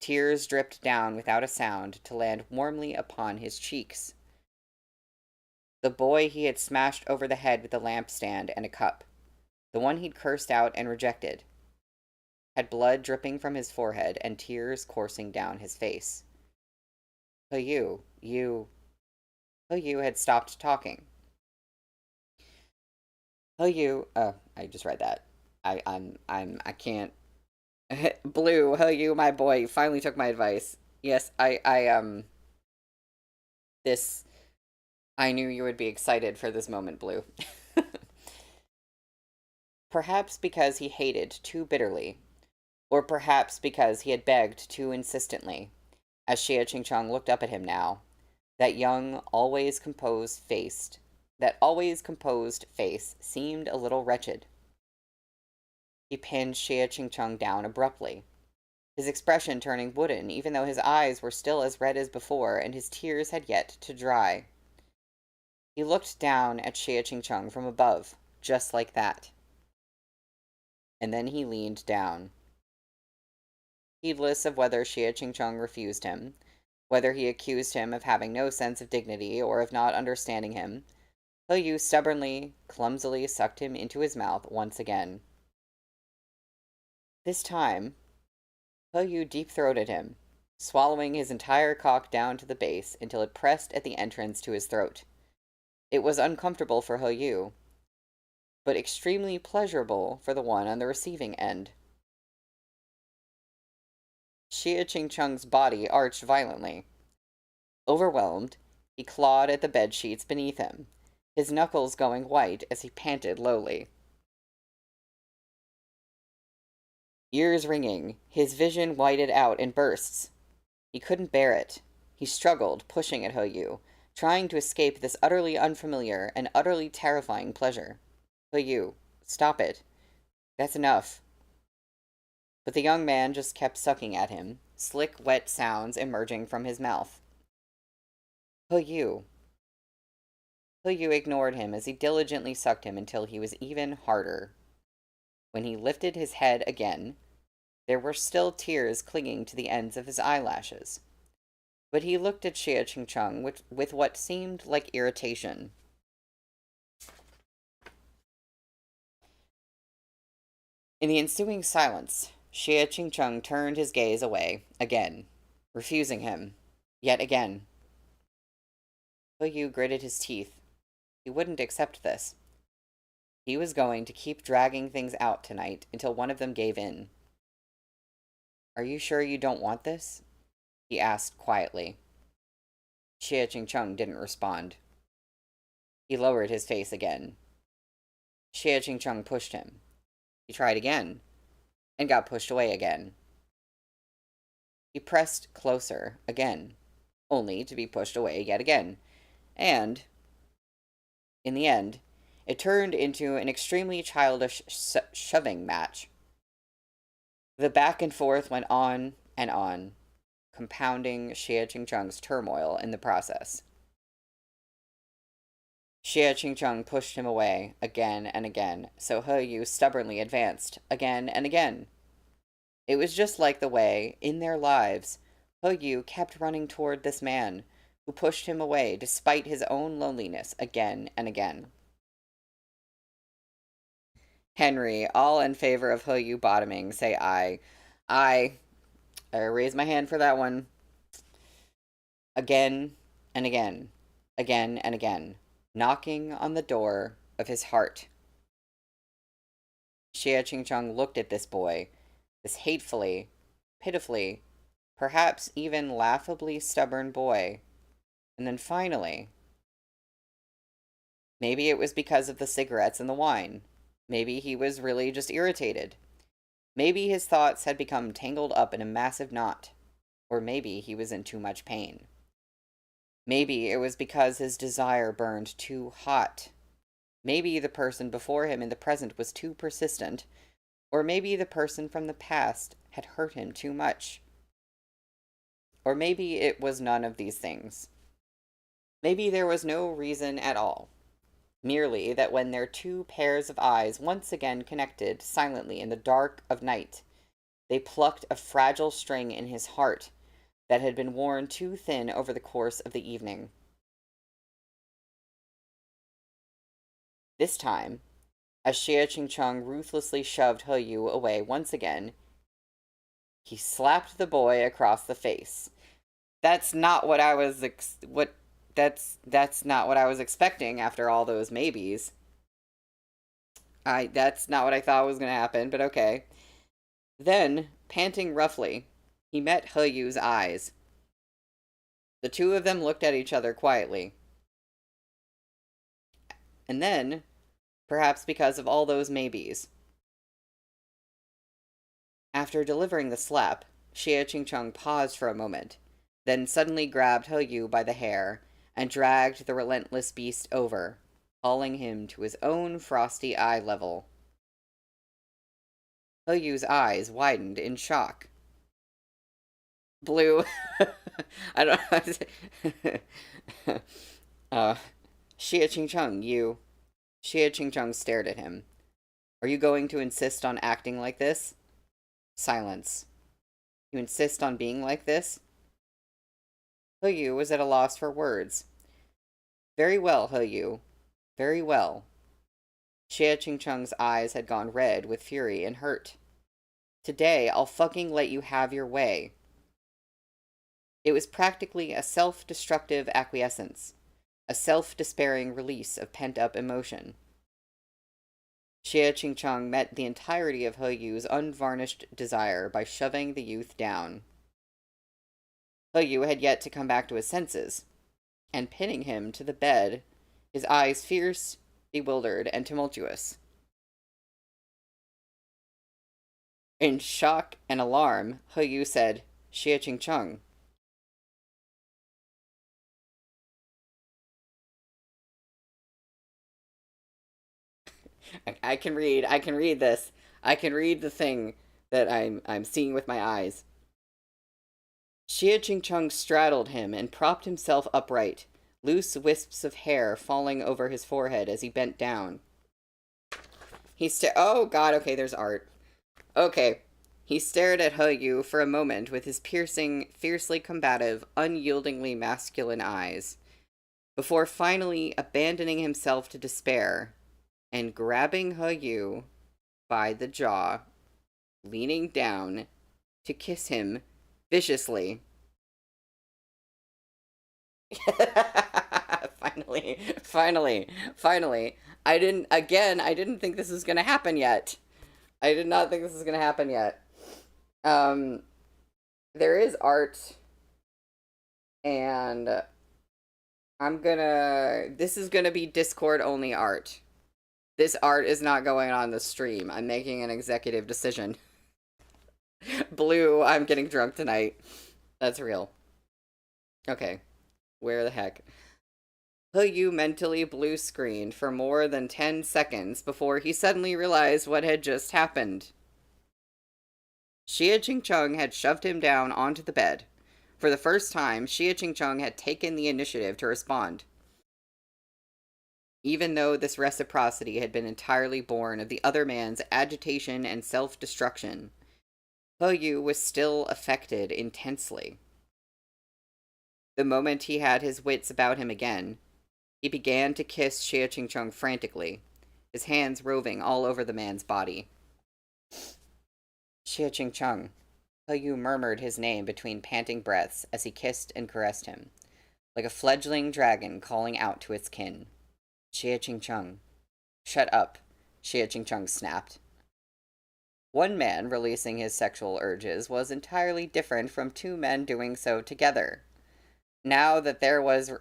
Tears dripped down without a sound to land warmly upon his cheeks. The boy he had smashed over the head with a lampstand and a cup, the one he'd cursed out and rejected, had blood dripping from his forehead and tears coursing down his face. He Yu had stopped talking. I just read that. I can't. Blue, Yu, my boy, finally took my advice. Yes, this, I knew you would be excited for this moment, Blue. Perhaps because he hated too bitterly, or perhaps because he had begged too insistently, as Xie Qingcheng looked up at him now, that always composed face seemed a little wretched. He pinned Xie Qingcheng down abruptly, his expression turning wooden even though his eyes were still as red as before and his tears had yet to dry. He looked down at Xie Qingcheng from above, just like that. And then he leaned down. Heedless of whether Xie Qingcheng refused him, whether he accused him of having no sense of dignity or of not understanding him, Yu stubbornly, clumsily sucked him into his mouth once again. This time, Yu deep-throated him, swallowing his entire cock down to the base until it pressed at the entrance to his throat. It was uncomfortable for Yu, but extremely pleasurable for the one on the receiving end. Xie Qingcheng's body arched violently. Overwhelmed, he clawed at the bed sheets beneath him, his knuckles going white as he panted lowly. Ears ringing, his vision whited out in bursts. He couldn't bear it. He struggled, pushing at Yu, trying to escape this utterly unfamiliar and utterly terrifying pleasure. Yu, stop it. That's enough. But the young man just kept sucking at him, slick, wet sounds emerging from his mouth. Yu ignored him as he diligently sucked him until he was even harder. When he lifted his head again, there were still tears clinging to the ends of his eyelashes. But he looked at Xie Qingcheng with what seemed like irritation. In the ensuing silence, Xie Qingcheng turned his gaze away, again, refusing him, yet again. Yu gritted his teeth. He wouldn't accept this. He was going to keep dragging things out tonight until one of them gave in. Are you sure you don't want this? He asked quietly. Xie Qingcheng didn't respond. He lowered his face again. Xie Qingcheng pushed him. He tried again, and got pushed away again. He pressed closer again, only to be pushed away yet again, and, in the end, it turned into an extremely childish shoving match. The back and forth went on and on, compounding Xie Qingcheng's turmoil in the process. Xie Qingcheng pushed him away again and again, so Yu stubbornly advanced again and again. It was just like the way, in their lives, Yu kept running toward this man, who pushed him away despite his own loneliness again and again. Henry, all in favor of Yu bottoming, say aye. Aye. I raise my hand for that one. Again and again. Again and again. Knocking on the door of his heart. Xie Qingcheng looked at this boy, this hatefully, pitifully, perhaps even laughably stubborn boy, and then finally, maybe it was because of the cigarettes and the wine. Maybe he was really just irritated. Maybe his thoughts had become tangled up in a massive knot. Or maybe he was in too much pain. Maybe it was because his desire burned too hot. Maybe the person before him in the present was too persistent, Or maybe the person from the past had hurt him too much. Or maybe it was none of these things. Maybe there was no reason at all. Merely that when their two pairs of eyes once again connected silently in the dark of night, they plucked a fragile string in his heart that had been worn too thin over the course of the evening. This time, as Xie Ching-chung ruthlessly shoved He Yu away once again, he slapped the boy across the face. That's not what I was that's not what I was expecting after all those maybes. That's not what I thought was going to happen, but okay. Then, panting roughly, he met He Yu's eyes. The two of them looked at each other quietly. And then, perhaps because of all those maybes, after delivering the slap, Xie Ching-chung paused for a moment, then suddenly grabbed He Yu by the hair and dragged the relentless beast over, hauling him to his own frosty eye level. He Yu's eyes widened in shock. Blue. I don't know. Xie Ching-chung, you. Xie Ching-chung stared at him. Are you going to insist on acting like this? Silence. You insist on being like this? He Yu was at a loss for words. Very well, He Yu. Very well. Xie Ching-chung's eyes had gone red with fury and hurt. Today, I'll fucking let you have your way. It was practically a self-destructive acquiescence, a self-despairing release of pent-up emotion. Xie Ching-chung met the entirety of He Yu's unvarnished desire by shoving the youth down. He Yu had yet to come back to his senses, and pinning him to the bed, his eyes fierce, bewildered, and tumultuous. In shock and alarm, He Yu said, Xie Ching-chung. I can read this. I can read the thing that I'm seeing with my eyes. Xie Ching-chung straddled him and propped himself upright, loose wisps of hair falling over his forehead as he bent down. Oh god, okay, there's art. Okay. He stared at He Yu for a moment with his piercing, fiercely combative, unyieldingly masculine eyes, before finally abandoning himself to despair and grabbing He Yu by the jaw, leaning down to kiss him viciously. Finally. I didn't think this was gonna happen yet. I did not think this was gonna happen yet. There is art, and this is gonna be Discord only art. This art is not going on the stream. I'm making an executive decision. Blue, I'm getting drunk tonight. That's real. Okay. Where the heck? He Yu mentally blue screened for more than 10 seconds before he suddenly realized what had just happened. Xie Ching-chung had shoved him down onto the bed. For the first time, Xie Ching-chung had taken the initiative to respond. Even though this reciprocity had been entirely born of the other man's agitation and self-destruction, He Yu was still affected intensely. The moment he had his wits about him again, he began to kiss Xie Ching-chung frantically, his hands roving all over the man's body. Xie Ching-chung. He Yu murmured his name between panting breaths as he kissed and caressed him, like a fledgling dragon calling out to its kin. Xie Ching-chung. Shut up, Xie Ching-chung snapped. One man releasing his sexual urges was entirely different from two men doing so together. Now that there was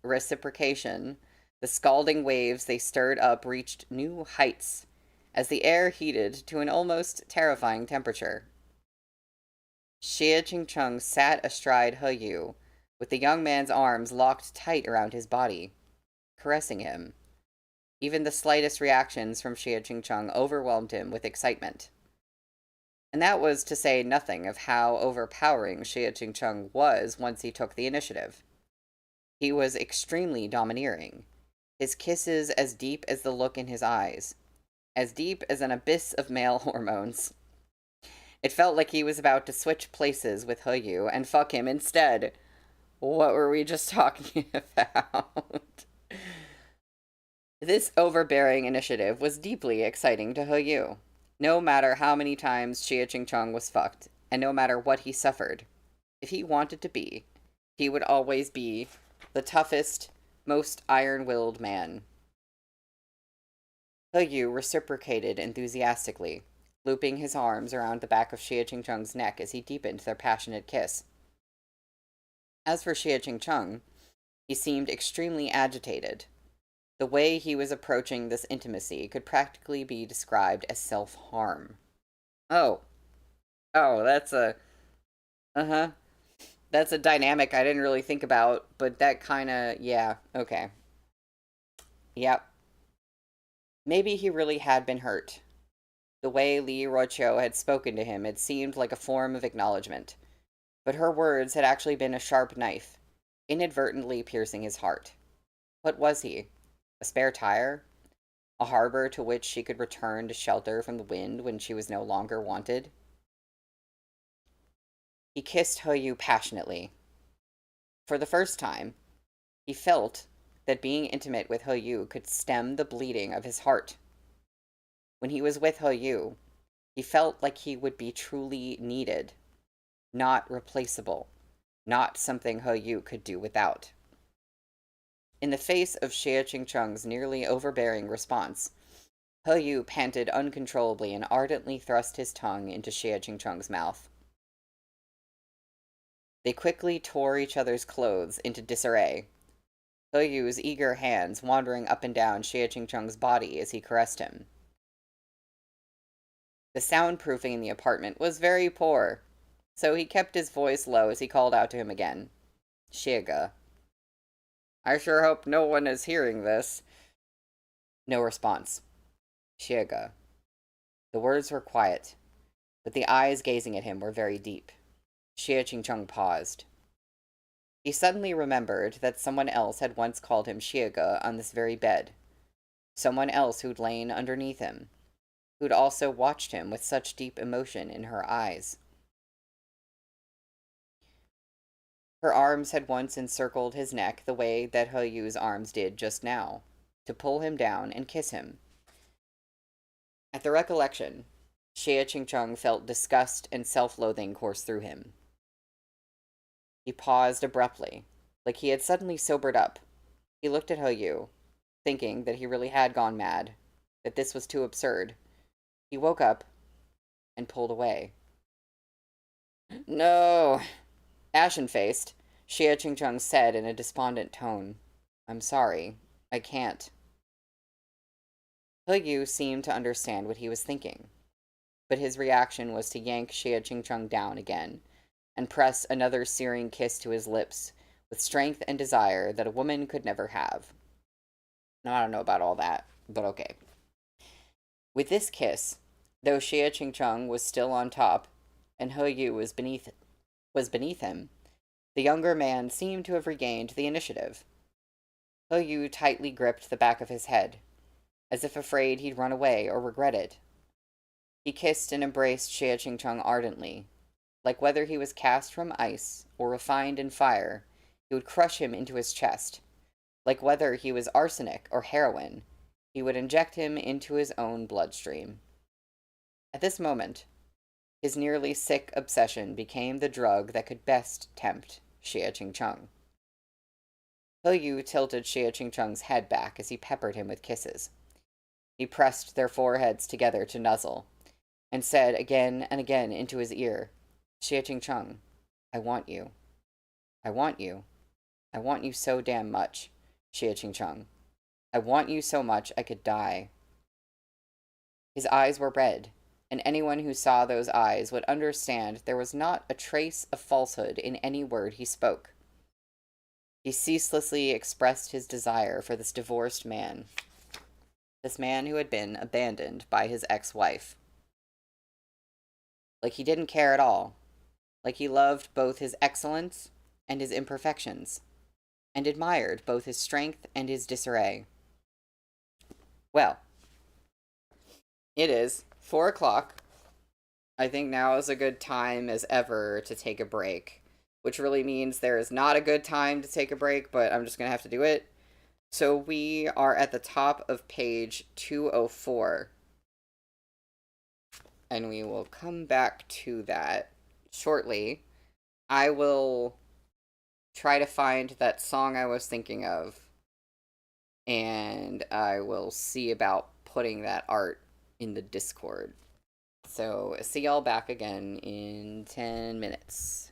reciprocation, the scalding waves they stirred up reached new heights, as the air heated to an almost terrifying temperature. Xie Ching-chung sat astride He Yu, with the young man's arms locked tight around his body, caressing him. Even the slightest reactions from Xie Ching-chung overwhelmed him with excitement. And that was to say nothing of how overpowering Xie Qingcheng was once he took the initiative. He was extremely domineering, his kisses as deep as the look in his eyes, as deep as an abyss of male hormones. It felt like he was about to switch places with He Yu and fuck him instead. What were we just talking about? This overbearing initiative was deeply exciting to He Yu. No matter how many times Xie Qingcheng was fucked, and no matter what he suffered, if he wanted to be, he would always be the toughest, most iron-willed man. He Yu reciprocated enthusiastically, looping his arms around the back of Xie Qingcheng's neck as he deepened their passionate kiss. As for Xie Qingcheng, he seemed extremely agitated. The way he was approaching this intimacy could practically be described as self-harm. Oh. Oh, that's a... Uh-huh. That's a dynamic I didn't really think about, but that kinda... Yeah, okay. Yep. Maybe he really had been hurt. The way Li Ruoqiu had spoken to him had seemed like a form of acknowledgement, but her words had actually been a sharp knife, inadvertently piercing his heart. What was he? A spare tire? A harbor to which she could return to shelter from the wind when she was no longer wanted? He kissed He Yu passionately. For the first time, he felt that being intimate with He Yu could stem the bleeding of his heart. When he was with He Yu, he felt like he would be truly needed, not replaceable, not something He Yu could do without. In the face of Xie Qingcheng's nearly overbearing response, He Yu panted uncontrollably and ardently thrust his tongue into Xie Qingcheng's mouth. They quickly tore each other's clothes into disarray, He Yu's eager hands wandering up and down Xie Qingcheng's body as he caressed him. The soundproofing in the apartment was very poor, so he kept his voice low as he called out to him again. Xie. I sure hope no one is hearing this. No response. Xie. The words were quiet, but the eyes gazing at him were very deep. Xie Qingcheng paused. He suddenly remembered that someone else had once called him Xie on this very bed. Someone else who'd lain underneath him, who'd also watched him with such deep emotion in her eyes. Her arms had once encircled his neck the way that He Yu's arms did just now, to pull him down and kiss him. At the recollection, Xie Qingcheng felt disgust and self-loathing course through him. He paused abruptly, like he had suddenly sobered up. He looked at He Yu, thinking that he really had gone mad, that this was too absurd. He woke up and pulled away. No! Ashen-faced, Xie Qingcheng said in a despondent tone, I'm sorry, I can't. He Yu seemed to understand what he was thinking, but his reaction was to yank Xie Qingcheng down again and press another searing kiss to his lips with strength and desire that a woman could never have. Now, I don't know about all that, but okay. With this kiss, though Xie Qingcheng was still on top and He Yu was beneath him, the younger man seemed to have regained the initiative. He Yu tightly gripped the back of his head, as if afraid he'd run away or regret it. He kissed and embraced Xie Qingcheng ardently, like whether he was cast from ice or refined in fire, he would crush him into his chest. Like whether he was arsenic or heroin, he would inject him into his own bloodstream. At this moment, his nearly sick obsession became the drug that could best tempt Xie Qingcheng. He Yu tilted Xie Qingcheng's head back as he peppered him with kisses. He pressed their foreheads together to nuzzle, and said again and again into his ear, Xie Qingcheng, I want you. I want you. I want you so damn much, Xie Qingcheng. I want you so much I could die. His eyes were red, and anyone who saw those eyes would understand there was not a trace of falsehood in any word he spoke. He ceaselessly expressed his desire for this divorced man, this man who had been abandoned by his ex-wife. like he didn't care at all, like he loved both his excellence and his imperfections, and admired both his strength and his disarray. Well, it is 4 o'clock. I think now is a good time as ever to take a break, which really means there is not a good time to take a break, but I'm just going to have to do it. So we are at the top of page 204, and we will come back to that shortly. I will try to find that song I was thinking of, and I will see about putting that art in the Discord. So, see y'all back again in 10 minutes.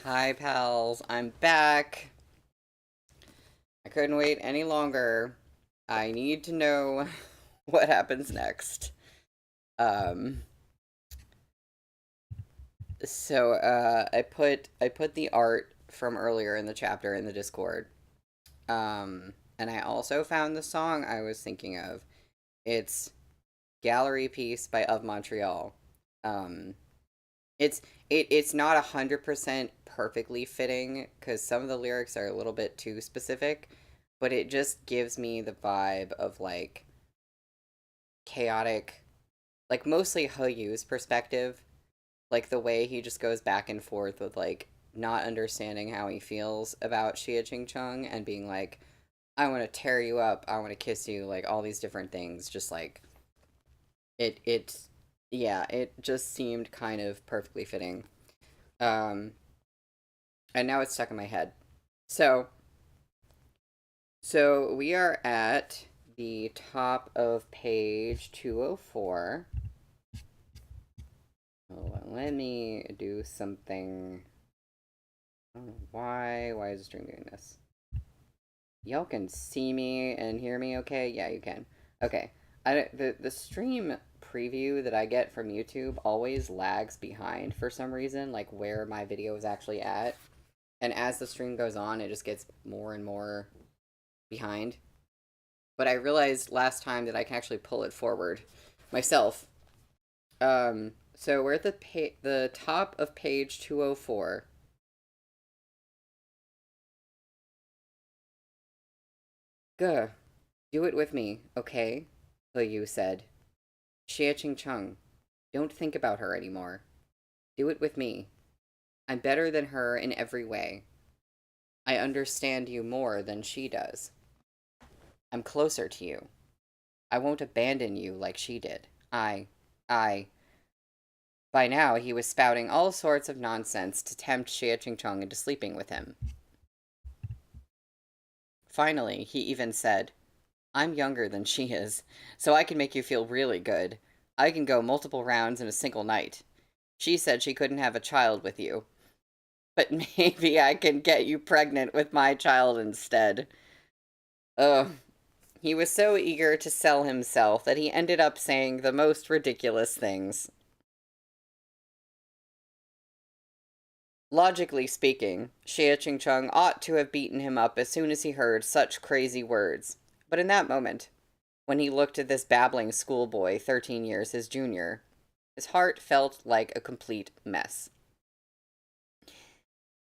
Hi, pals. I'm back. I couldn't wait any longer. I need to know what happens next. Um, I put the art from earlier in the chapter in the Discord. And I also found the song I was thinking of. It's Gallery Piece by Of Montreal. Um, it's it's not 100% perfectly fitting because some of the lyrics are a little bit too specific, but it just gives me the vibe of like chaotic, like mostly Hoyu's perspective, like the way he just goes back and forth with like not understanding how he feels about Xia Ching Chung and being like, I want to tear you up, I want to kiss you, like all these different things, just like it yeah, it just seemed kind of perfectly fitting. Um and now it's stuck in my head. So so we are at the top of page 204. Hold on, let me do something. I don't know why. Why is the stream doing this? Y'all can see me and hear me okay? Yeah, you can. Okay. The stream preview that I get from YouTube always lags behind for some reason, like where my video is actually at. And as the stream goes on, it just gets more and more behind. But I realized last time that I can actually pull it forward myself. So we're at the top of page 204. Gah, do it with me, okay? Yu said. Xie Ching Chung, don't think about her anymore. Do it with me. I'm better than her in every way. I understand you more than she does. I'm closer to you. I won't abandon you like she did. I. By now, he was spouting all sorts of nonsense to tempt Xie Ching Chung into sleeping with him. Finally, he even said, I'm younger than she is, so I can make you feel really good. I can go multiple rounds in a single night. She said she couldn't have a child with you. But maybe I can get you pregnant with my child instead. Ugh. He was so eager to sell himself that he ended up saying the most ridiculous things. Logically speaking, Xie Ching Chung ought to have beaten him up as soon as he heard such crazy words. But in that moment, when he looked at this babbling schoolboy 13 years his junior, his heart felt like a complete mess.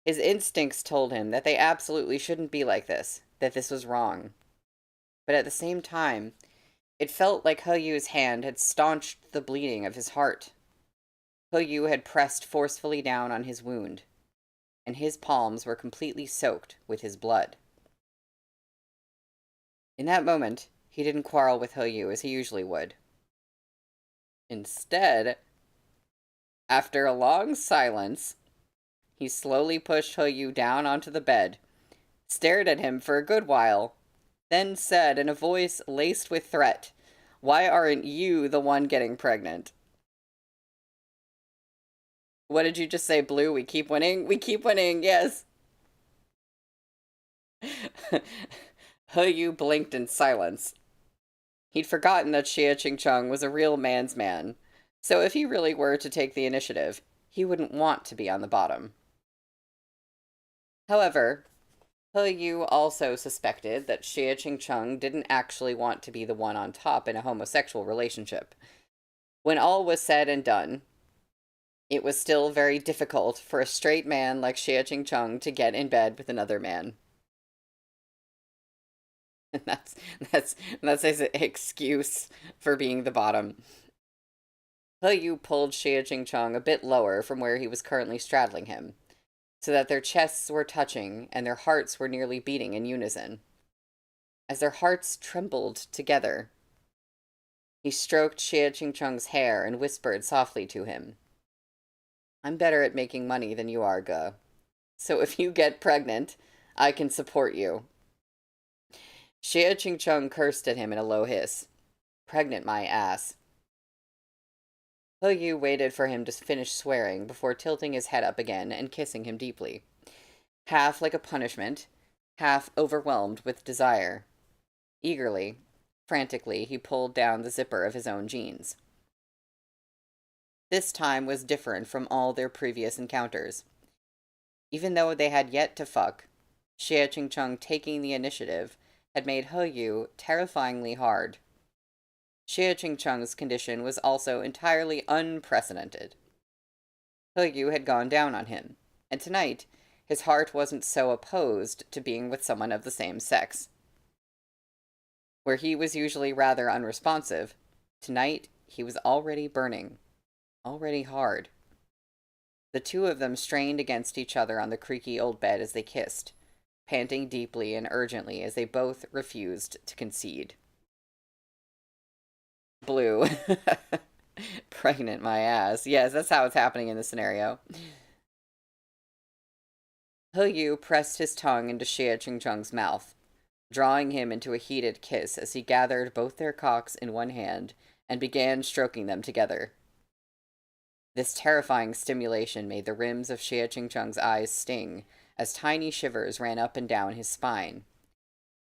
His instincts told him that they absolutely shouldn't be like this, that this was wrong. But at the same time, it felt like Hoyu's hand had staunched the bleeding of his heart. Hoyu had pressed forcefully down on his wound, and his palms were completely soaked with his blood. In that moment, he didn't quarrel with Hoyu as he usually would. Instead, after a long silence, he slowly pushed Hoyu down onto the bed, stared at him for a good while, then said in a voice laced with threat, Why aren't you the one getting pregnant? What did you just say, Blue? We keep winning? We keep winning, yes! Hoyu blinked in silence. He'd forgotten that Xie Ching Chung was a real man's man, so if he really were to take the initiative, he wouldn't want to be on the bottom. However, Hoyu also suspected that Xie Ching Chung didn't actually want to be the one on top in a homosexual relationship. When all was said and done, it was still very difficult for a straight man like Xie Ching Chung to get in bed with another man. And that's his excuse for being the bottom. Hoyu pulled Xie Ching Chung a bit lower from where he was currently straddling him, so that their chests were touching and their hearts were nearly beating in unison. As their hearts trembled together, he stroked Xie Chingchung's hair and whispered softly to him, I'm better at making money than you are, Ge. So if you get pregnant, I can support you. Xie Chingchung cursed at him in a low hiss. Pregnant my ass. He Yu waited for him to finish swearing before tilting his head up again and kissing him deeply, half like a punishment, half overwhelmed with desire. Eagerly, frantically, he pulled down the zipper of his own jeans. This time was different from all their previous encounters. Even though they had yet to fuck, Xie Chingchung taking the initiative had made He Yu terrifyingly hard. Xie Chingchung's condition was also entirely unprecedented. He Yu had gone down on him, and tonight his heart wasn't so opposed to being with someone of the same sex. Where he was usually rather unresponsive, tonight he was already burning, already hard. The two of them strained against each other on the creaky old bed as they kissed, panting deeply and urgently as they both refused to concede. Blue. Pregnant my ass. Yes, that's how it's happening in this scenario. He Yu pressed his tongue into Xie Chingchung's mouth, drawing him into a heated kiss as he gathered both their cocks in one hand and began stroking them together. This terrifying stimulation made the rims of Xie Chingchung's eyes sting as tiny shivers ran up and down his spine.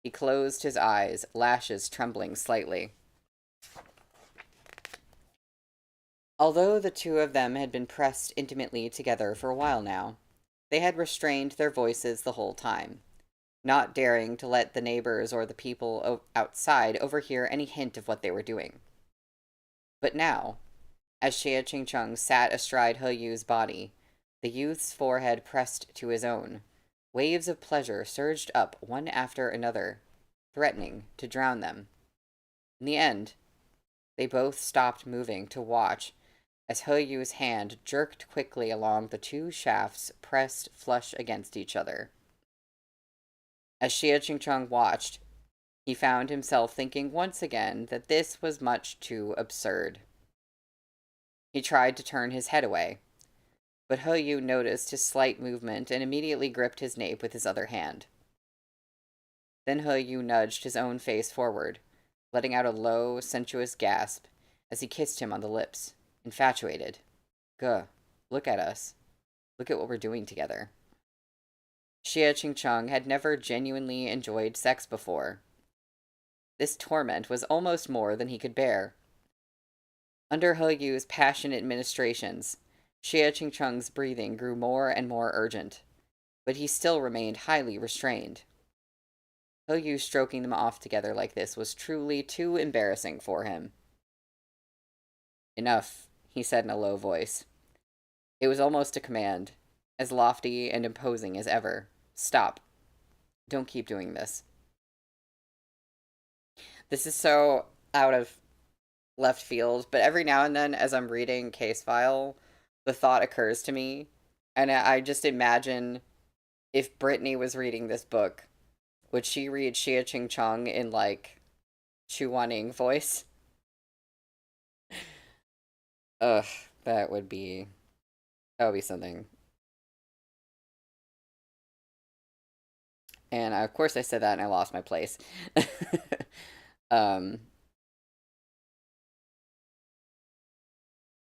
He closed his eyes, lashes trembling slightly. Although the two of them had been pressed intimately together for a while now, they had restrained their voices the whole time, not daring to let the neighbors or the people outside overhear any hint of what they were doing. But now, as Xie Chingchung sat astride He Yu's body, the youth's forehead pressed to his own, waves of pleasure surged up one after another, threatening to drown them. In the end, they both stopped moving to watch as He Yu's hand jerked quickly along the two shafts pressed flush against each other. As Xie Chingchung watched, he found himself thinking once again that this was much too absurd. He tried to turn his head away, but He Yu noticed his slight movement and immediately gripped his nape with his other hand. Then He Yu nudged his own face forward, letting out a low, sensuous gasp as he kissed him on the lips, infatuated. Ge, look at us. Look at what we're doing together. Xie Chingchung had never genuinely enjoyed sex before. This torment was almost more than he could bear. Under He Yu's passionate ministrations, Xie Chingchung's breathing grew more and more urgent, but he still remained highly restrained. He Yu stroking them off together like this was truly too embarrassing for him. Enough, he said in a low voice. It was almost a command, as lofty and imposing as ever. Stop. Don't keep doing this. This is so out of left field, but every now and then as I'm reading Case File, the thought occurs to me, and I just imagine if Brittany was reading this book, would she read Xie Chingchung in, like, Chuaning voice? Ugh, that would be something. And of course I said that and I lost my place.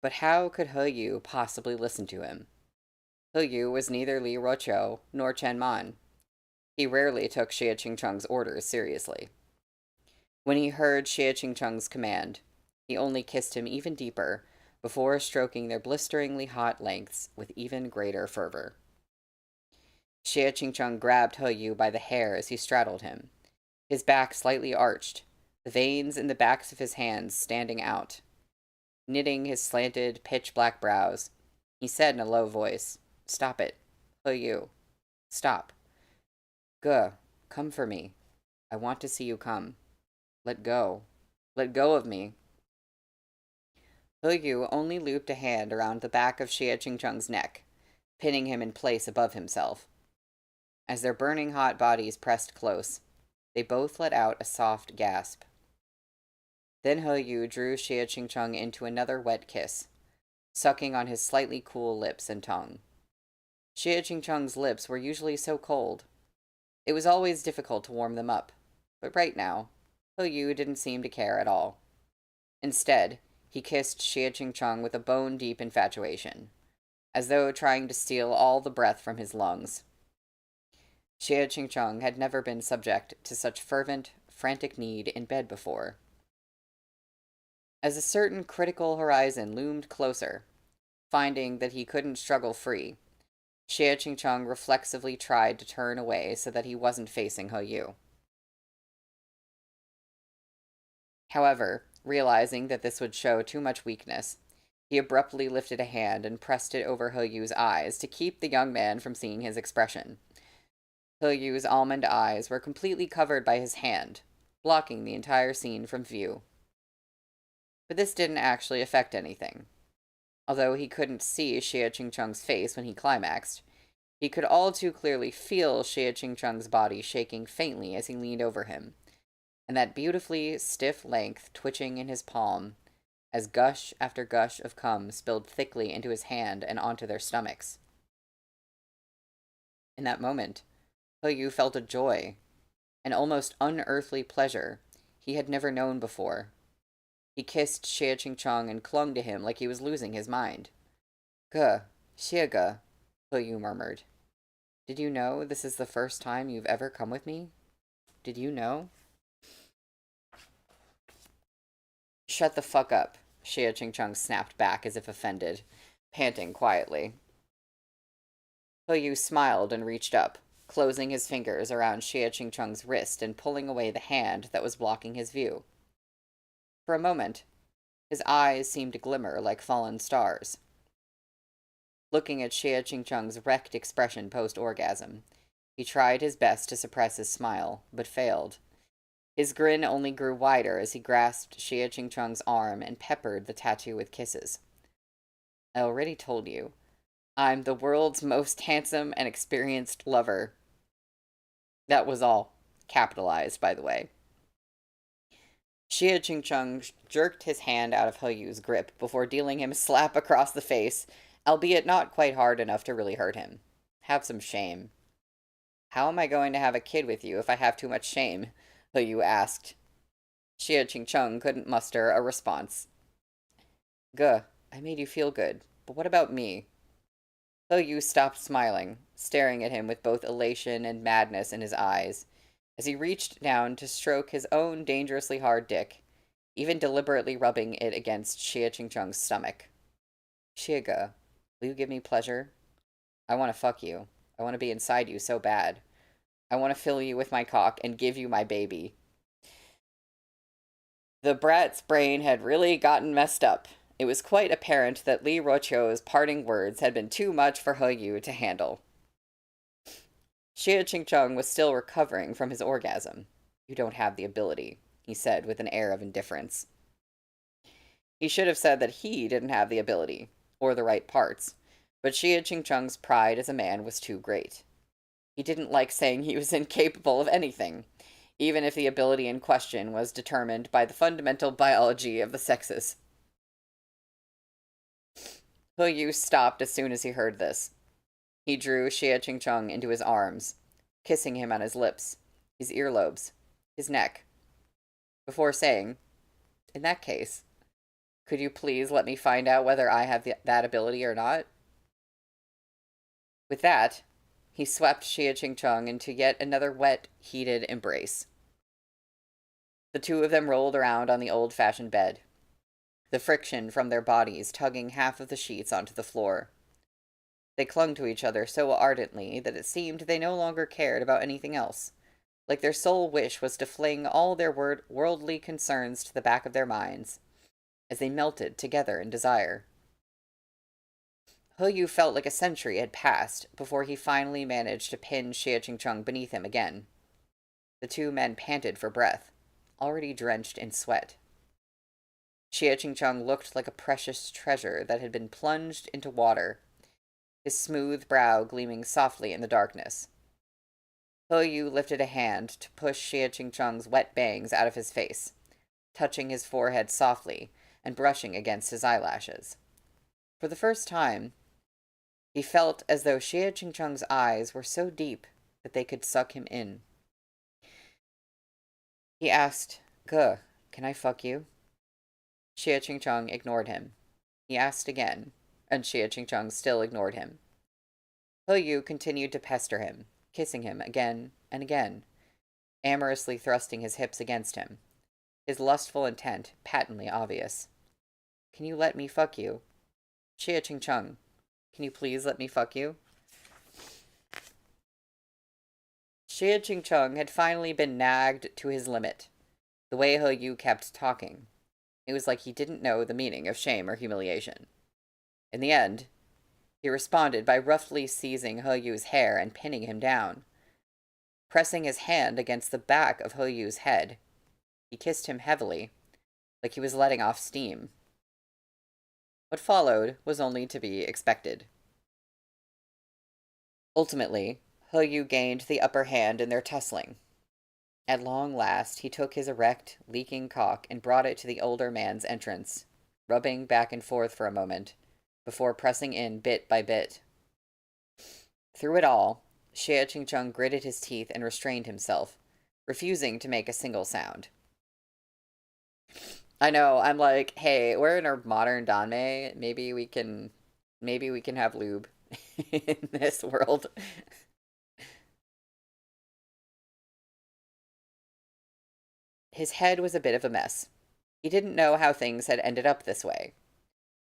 But how could He Yu possibly listen to him? He Yu was neither Li Ruoqiu nor Chen Man. He rarely took Xie Chingchung's orders seriously. When he heard Xie Chingchung's command, he only kissed him even deeper before stroking their blisteringly hot lengths with even greater fervor. Xie Chingchung grabbed He Yu by the hair as he straddled him, his back slightly arched, the veins in the backs of his hands standing out. Knitting his slanted, pitch-black brows, he said in a low voice, Stop it, He Yu. Stop. Ge, come for me. I want to see you come. Let go. Let go of me. He Yu only looped a hand around the back of Xie Chingchung's neck, pinning him in place above himself. As their burning hot bodies pressed close, they both let out a soft gasp. Then He Yu drew Xie Qingcheng into another wet kiss, sucking on his slightly cool lips and tongue. Xie Qingcheng's lips were usually so cold. It was always difficult to warm them up, but right now, He Yu didn't seem to care at all. Instead, he kissed Xie Qingcheng with a bone-deep infatuation, as though trying to steal all the breath from his lungs. Xie Qingcheng had never been subject to such fervent, frantic need in bed before. As a certain critical horizon loomed closer, finding that he couldn't struggle free, Xie Qingcheng reflexively tried to turn away so that he wasn't facing He Yu. However, realizing that this would show too much weakness, he abruptly lifted a hand and pressed it over He Yu's eyes to keep the young man from seeing his expression. He Yu's almond eyes were completely covered by his hand, blocking the entire scene from view. But this didn't actually affect anything. Although he couldn't see Xie Qingcheng's face when he climaxed, he could all too clearly feel Xie Qingcheng's body shaking faintly as he leaned over him, and that beautifully stiff length twitching in his palm as gush after gush of cum spilled thickly into his hand and onto their stomachs. In that moment, He Yu felt a joy, an almost unearthly pleasure he had never known before. He kissed Xie Qingcheng and clung to him like he was losing his mind. "Ge, Xie Ge," He Yu murmured. "Did you know this is the first time you've ever come with me? Did you know?" "Shut the fuck up," Xie Qingcheng snapped back as if offended, panting quietly. He Yu smiled and reached up, closing his fingers around Xie Qingcheng's wrist and pulling away the hand that was blocking his view. For a moment, his eyes seemed to glimmer like fallen stars. Looking at Xie Qingcheng's wrecked expression post-orgasm, he tried his best to suppress his smile, but failed. His grin only grew wider as he grasped Xie Qingcheng's arm and peppered the tattoo with kisses. "I already told you, I'm the world's most handsome and experienced lover." That was all. Capitalized, by the way. Xie Qingcheng jerked his hand out of He Yu's grip before dealing him a slap across the face, albeit not quite hard enough to really hurt him. Have some shame. "How am I going to have a kid with you if I have too much shame?" He Yu asked. Xie Qingcheng couldn't muster a response. "Ge, I made you feel good, but what about me?" He Yu stopped smiling, staring at him with both elation and madness in his eyes, as he reached down to stroke his own dangerously hard dick, even deliberately rubbing it against Xie Qingcheng's stomach. "Xie Ge, will you give me pleasure? I want to fuck you. I want to be inside you so bad. I want to fill you with my cock and give you my baby." The brat's brain had really gotten messed up. It was quite apparent that Li Roqiu's parting words had been too much for He Yu to handle. Xie Qingcheng was still recovering from his orgasm. "You don't have the ability," he said with an air of indifference. He should have said that he didn't have the ability, or the right parts, but Xie Qingcheng's pride as a man was too great. He didn't like saying he was incapable of anything, even if the ability in question was determined by the fundamental biology of the sexes. He Yu stopped as soon as he heard this. He drew Xie Qingcheng into his arms, kissing him on his lips, his earlobes, his neck, before saying, "In that case, could you please let me find out whether I have that ability or not?" With that, he swept Xie Qingcheng into yet another wet, heated embrace. The two of them rolled around on the old-fashioned bed, the friction from their bodies tugging half of the sheets onto the floor. They clung to each other so ardently that it seemed they no longer cared about anything else, like their sole wish was to fling all their worldly concerns to the back of their minds, as they melted together in desire. He Yu felt like a century had passed before he finally managed to pin Xie Qingcheng beneath him again. The two men panted for breath, already drenched in sweat. Xie Qingcheng looked like a precious treasure that had been plunged into water, his smooth brow gleaming softly in the darkness. He Yu lifted a hand to push Xie Qingchung's wet bangs out of his face, touching his forehead softly and brushing against his eyelashes. For the first time, he felt as though Xie Qingchung's eyes were so deep that they could suck him in. He asked, "Guh, can I fuck you?" Xie Qingchung ignored him. He asked again, and Xie Qingchung still ignored him. He Yu continued to pester him, kissing him again and again, amorously thrusting his hips against him, his lustful intent patently obvious. "Can you let me fuck you? Xie Qingchung, can you please let me fuck you?" Xie Qingchung had finally been nagged to his limit. The way He Yu kept talking, it was like he didn't know the meaning of shame or humiliation. In the end, he responded by roughly seizing He Yu's hair and pinning him down. Pressing his hand against the back of He Yu's head, he kissed him heavily, like he was letting off steam. What followed was only to be expected. Ultimately, He Yu gained the upper hand in their tussling. At long last, he took his erect, leaking cock and brought it to the older man's entrance, rubbing back and forth for a moment, before pressing in bit by bit. Through it all, Xie Qingchung gritted his teeth and restrained himself, refusing to make a single sound. I know, I'm like, hey, we're in our modern Danmei. Maybe we can have lube in this world. His head was a bit of a mess. He didn't know how things had ended up this way.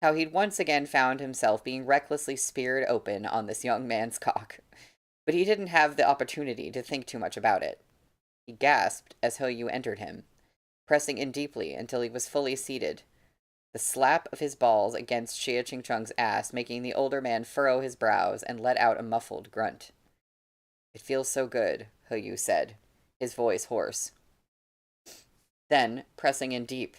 How he'd once again found himself being recklessly speared open on this young man's cock. But he didn't have the opportunity to think too much about it. He gasped as He Yu entered him, pressing in deeply until he was fully seated, the slap of his balls against Xie Qingchung's ass making the older man furrow his brows and let out a muffled grunt. "It feels so good," He Yu said, his voice hoarse. Then, pressing in deep,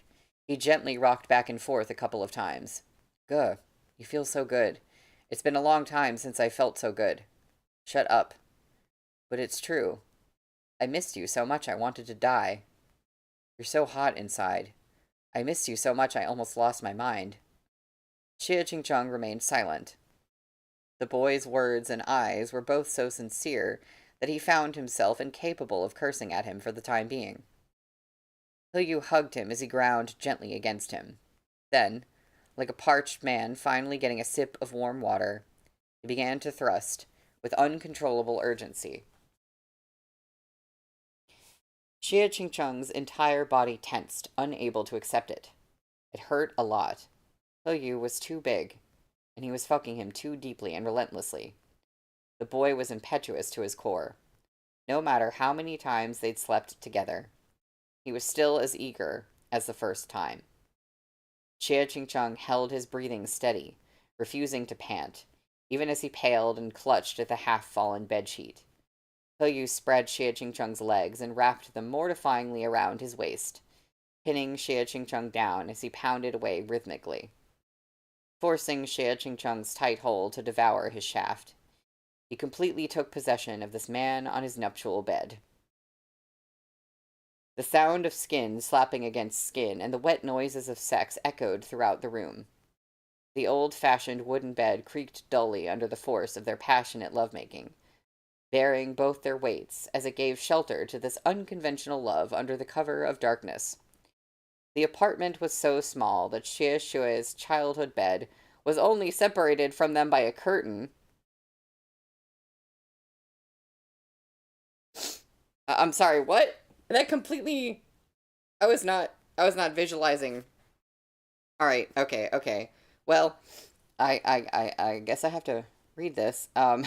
he gently rocked back and forth a couple of times. "Guh, you feel so good. It's been a long time since I felt so good. Shut up. But it's true. I missed you so much I wanted to die. You're so hot inside. I missed you so much I almost lost my mind." Xie Qingchung remained silent. The boy's words and eyes were both so sincere that he found himself incapable of cursing at him for the time being. He Yu hugged him as he ground gently against him. Then, like a parched man finally getting a sip of warm water, he began to thrust, with uncontrollable urgency. Xie Qingchung's entire body tensed, unable to accept it. It hurt a lot. He Yu was too big, and he was fucking him too deeply and relentlessly. The boy was impetuous to his core. No matter how many times they'd slept together, he was still as eager as the first time. Xie Qingchung held his breathing steady, refusing to pant, even as he paled and clutched at the half-fallen bedsheet. He Yu spread Xie Qingchung's legs and wrapped them mortifyingly around his waist, pinning Xie Qingchung down as he pounded away rhythmically, forcing Xie Qingchung's tight hold to devour his shaft. He completely took possession of this man on his nuptial bed. The sound of skin slapping against skin and the wet noises of sex echoed throughout the room. The old-fashioned wooden bed creaked dully under the force of their passionate lovemaking, bearing both their weights as it gave shelter to this unconventional love under the cover of darkness. The apartment was so small that Xie Shui's childhood bed was only separated from them by a curtain. I'm sorry, what? That completely... I was not visualizing. Alright, okay. Well, I guess I have to read this. And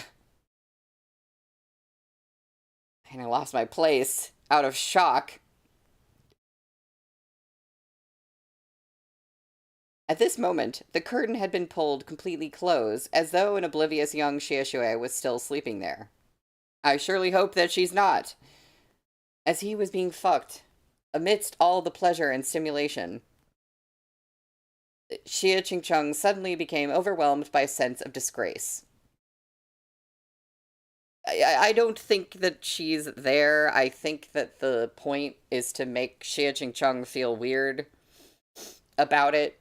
I lost my place out of shock. At this moment, the curtain had been pulled completely closed, as though an oblivious young Xie Shui was still sleeping there. I surely hope that she's not. As he was being fucked, amidst all the pleasure and stimulation, Xie Qingchung suddenly became overwhelmed by a sense of disgrace. I don't think that she's there. I think that the point is to make Xie Ching feel weird about it,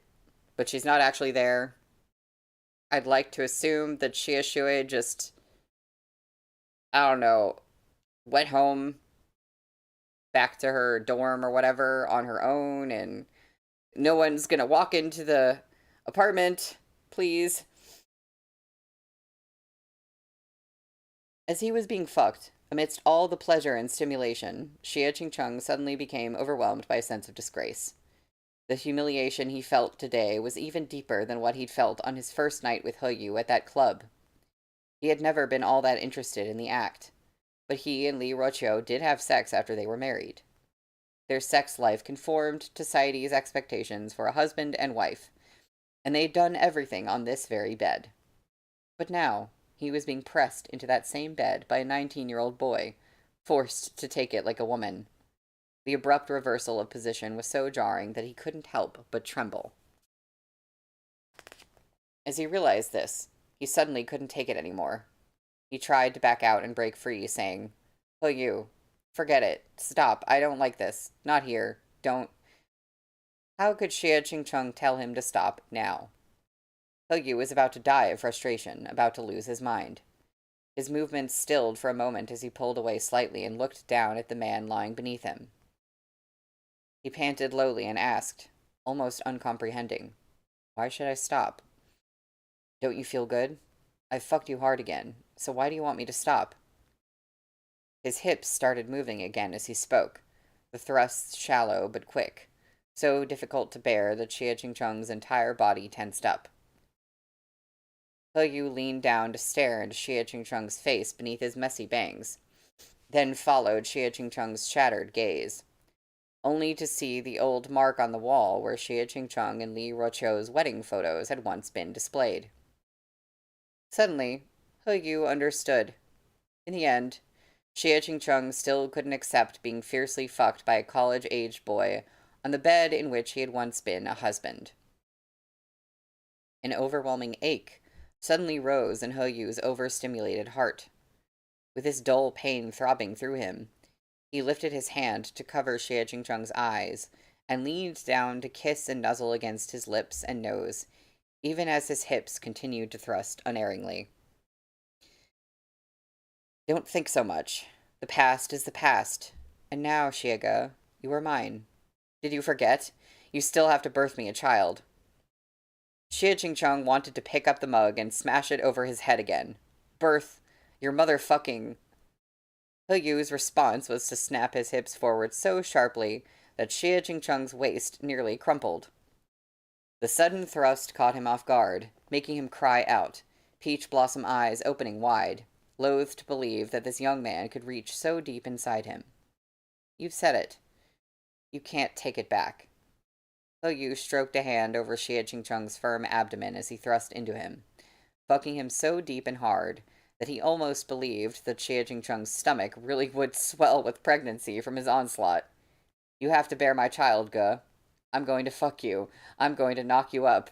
but she's not actually there. I'd like to assume that Xie Shui just, I don't know, went home back to her dorm or whatever on her own, and no one's gonna walk into the apartment, please. As he was being fucked, amidst all the pleasure and stimulation, Xie Ching suddenly became overwhelmed by a sense of disgrace. The humiliation he felt today was even deeper than what he'd felt on his first night with He Yu at that club. He had never been all that interested in the act, but he and Li Ruoqiu did have sex after they were married. Their sex life conformed to society's expectations for a husband and wife, and they'd done everything on this very bed. But now, he was being pressed into that same bed by a 19-year-old boy, forced to take it like a woman. The abrupt reversal of position was so jarring that he couldn't help but tremble. As he realized this, he suddenly couldn't take it anymore. He tried to back out and break free, saying, "Oh, you. Forget it. Stop. I don't like this. Not here. Don't." How could Xie Ching tell him to stop now? He Yu was about to die of frustration, about to lose his mind. His movements stilled for a moment as he pulled away slightly and looked down at the man lying beneath him. He panted lowly and asked, almost uncomprehending, "Why should I stop? Don't you feel good? I've fucked you hard again, so why do you want me to stop?" His hips started moving again as he spoke, the thrusts shallow but quick, so difficult to bear that Xie Ching's entire body tensed up. He Yu leaned down to stare into Xie Ching's face beneath his messy bangs, then followed Xie Ching's shattered gaze, only to see the old mark on the wall where Xie Ching and Li Ruoqiu's wedding photos had once been displayed. Suddenly, He Yu understood. In the end, Xie Ching still couldn't accept being fiercely fucked by a college-aged boy on the bed in which he had once been a husband. An overwhelming ache suddenly rose in He Yu's overstimulated heart. With this dull pain throbbing through him, he lifted his hand to cover Xie Ching's eyes and leaned down to kiss and nuzzle against his lips and nose, even as his hips continued to thrust unerringly. "Don't think so much. The past is the past. And now, Xiege, you are mine. Did you forget? You still have to birth me a child." Xie Ching wanted to pick up the mug and smash it over his head again. "Birth? Your motherfucking..." He Yu's response was to snap his hips forward so sharply that Xie Ching's waist nearly crumpled. The sudden thrust caught him off guard, making him cry out, peach blossom eyes opening wide, loath to believe that this young man could reach so deep inside him. "You've said it. You can't take it back." He Yu stroked a hand over Xie Ching's firm abdomen as he thrust into him, fucking him so deep and hard that he almost believed that Xie Ching's stomach really would swell with pregnancy from his onslaught. "You have to bear my child, Ge. I'm going to fuck you. I'm going to knock you up."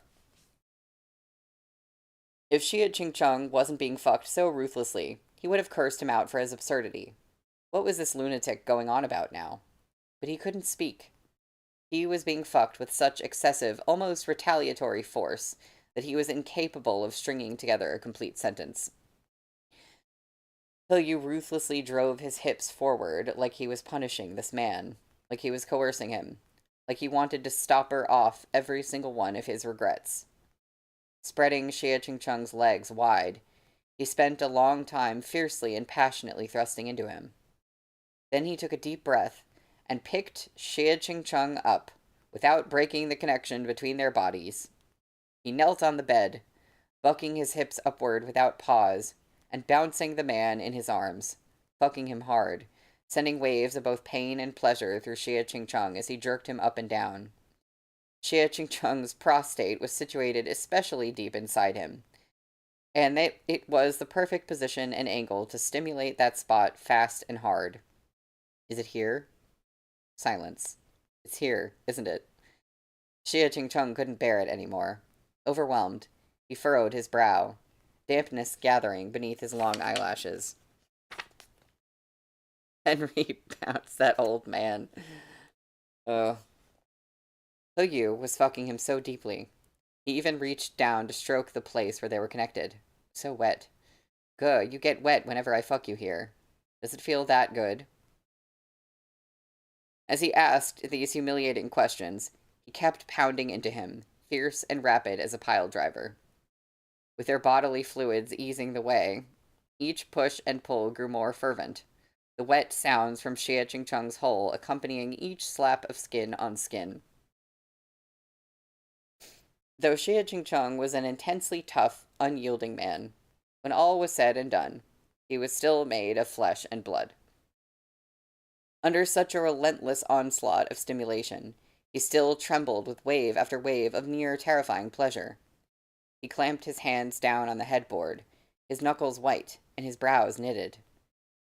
If Xie Ching wasn't being fucked so ruthlessly, he would have cursed him out for his absurdity. What was this lunatic going on about now? But he couldn't speak. He was being fucked with such excessive, almost retaliatory force that he was incapable of stringing together a complete sentence. He Yu ruthlessly drove his hips forward like he was punishing this man, like he was coercing him, like he wanted to stopper off every single one of his regrets. Spreading Xie Ching's legs wide, he spent a long time fiercely and passionately thrusting into him. Then he took a deep breath and picked Xie Ching up, without breaking the connection between their bodies. He knelt on the bed, bucking his hips upward without pause, and bouncing the man in his arms, fucking him hard, sending waves of both pain and pleasure through Xie Ching as he jerked him up and down. Xie Ching's prostate was situated especially deep inside him, and it was the perfect position and angle to stimulate that spot fast and hard. "Is it here?" Silence. "It's here, isn't it?" Xie Ching couldn't bear it anymore. Overwhelmed, he furrowed his brow, dampness gathering beneath his long eyelashes. Henry bounced that old man. Uh, Yu was fucking him so deeply. He even reached down to stroke the place where they were connected. So wet. Guh, you get wet whenever I fuck you here. Does it feel that good? As he asked these humiliating questions, he kept pounding into him, fierce and rapid as a pile driver. With their bodily fluids easing the way, each push and pull grew more fervent, the wet sounds from Xie Chingchung's hole accompanying each slap of skin on skin. Though Xie Chingchung was an intensely tough, unyielding man, when all was said and done, he was still made of flesh and blood. Under such a relentless onslaught of stimulation, he still trembled with wave after wave of near terrifying pleasure. He clamped his hands down on the headboard, his knuckles white and his brows knitted,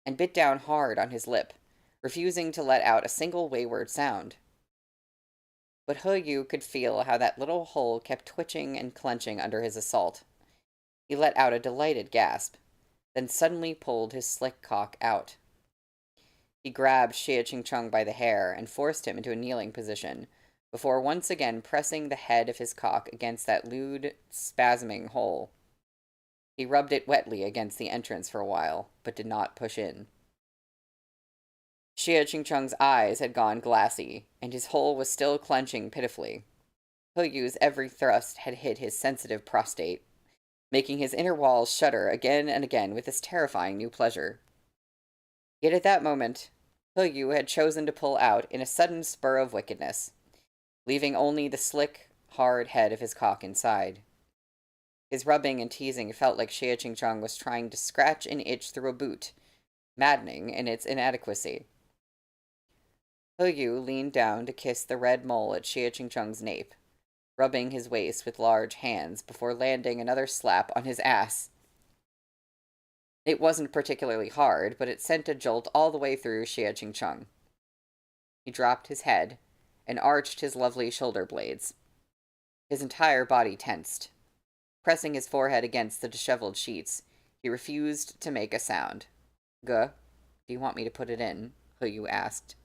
and bit down hard on his lip, refusing to let out a single wayward sound. But Yu could feel how that little hole kept twitching and clenching under his assault. He let out a delighted gasp, then suddenly pulled his slick cock out. He grabbed Xie Chingchung by the hair and forced him into a kneeling position, before once again pressing the head of his cock against that lewd, spasming hole. He rubbed it wetly against the entrance for a while, but did not push in. Xie Chingchung's eyes had gone glassy, and his hole was still clenching pitifully. Yu's every thrust had hit his sensitive prostate, making his inner walls shudder again and again with this terrifying new pleasure. Yet at that moment, Yu had chosen to pull out in a sudden spur of wickedness, leaving only the slick, hard head of his cock inside. His rubbing and teasing felt like Xie Chingchung was trying to scratch an itch through a boot, maddening in its inadequacy. Yu leaned down to kiss the red mole at Xie Chingchung's nape, rubbing his waist with large hands before landing another slap on his ass. It wasn't particularly hard, but it sent a jolt all the way through Xie Chingchung. He dropped his head and arched his lovely shoulder blades. His entire body tensed. Pressing his forehead against the disheveled sheets, he refused to make a sound. Guh, do you want me to put it in? Yu asked.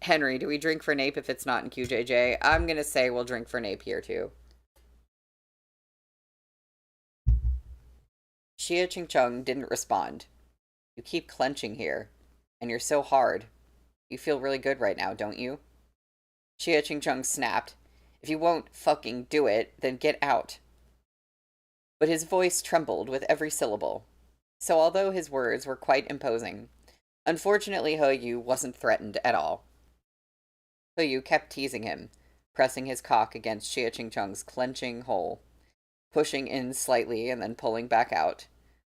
Henry, do we drink for nape if it's not in QJJ? I'm gonna say we'll drink for nape here, too. Xie Chingchung didn't respond. You keep clenching here, and you're so hard. You feel really good right now, don't you? Xie Chingchung snapped. If you won't fucking do it, then get out. But his voice trembled with every syllable. So although his words were quite imposing, unfortunately Yu wasn't threatened at all. Yu kept teasing him, pressing his cock against Xie Chingchung's clenching hole, pushing in slightly and then pulling back out,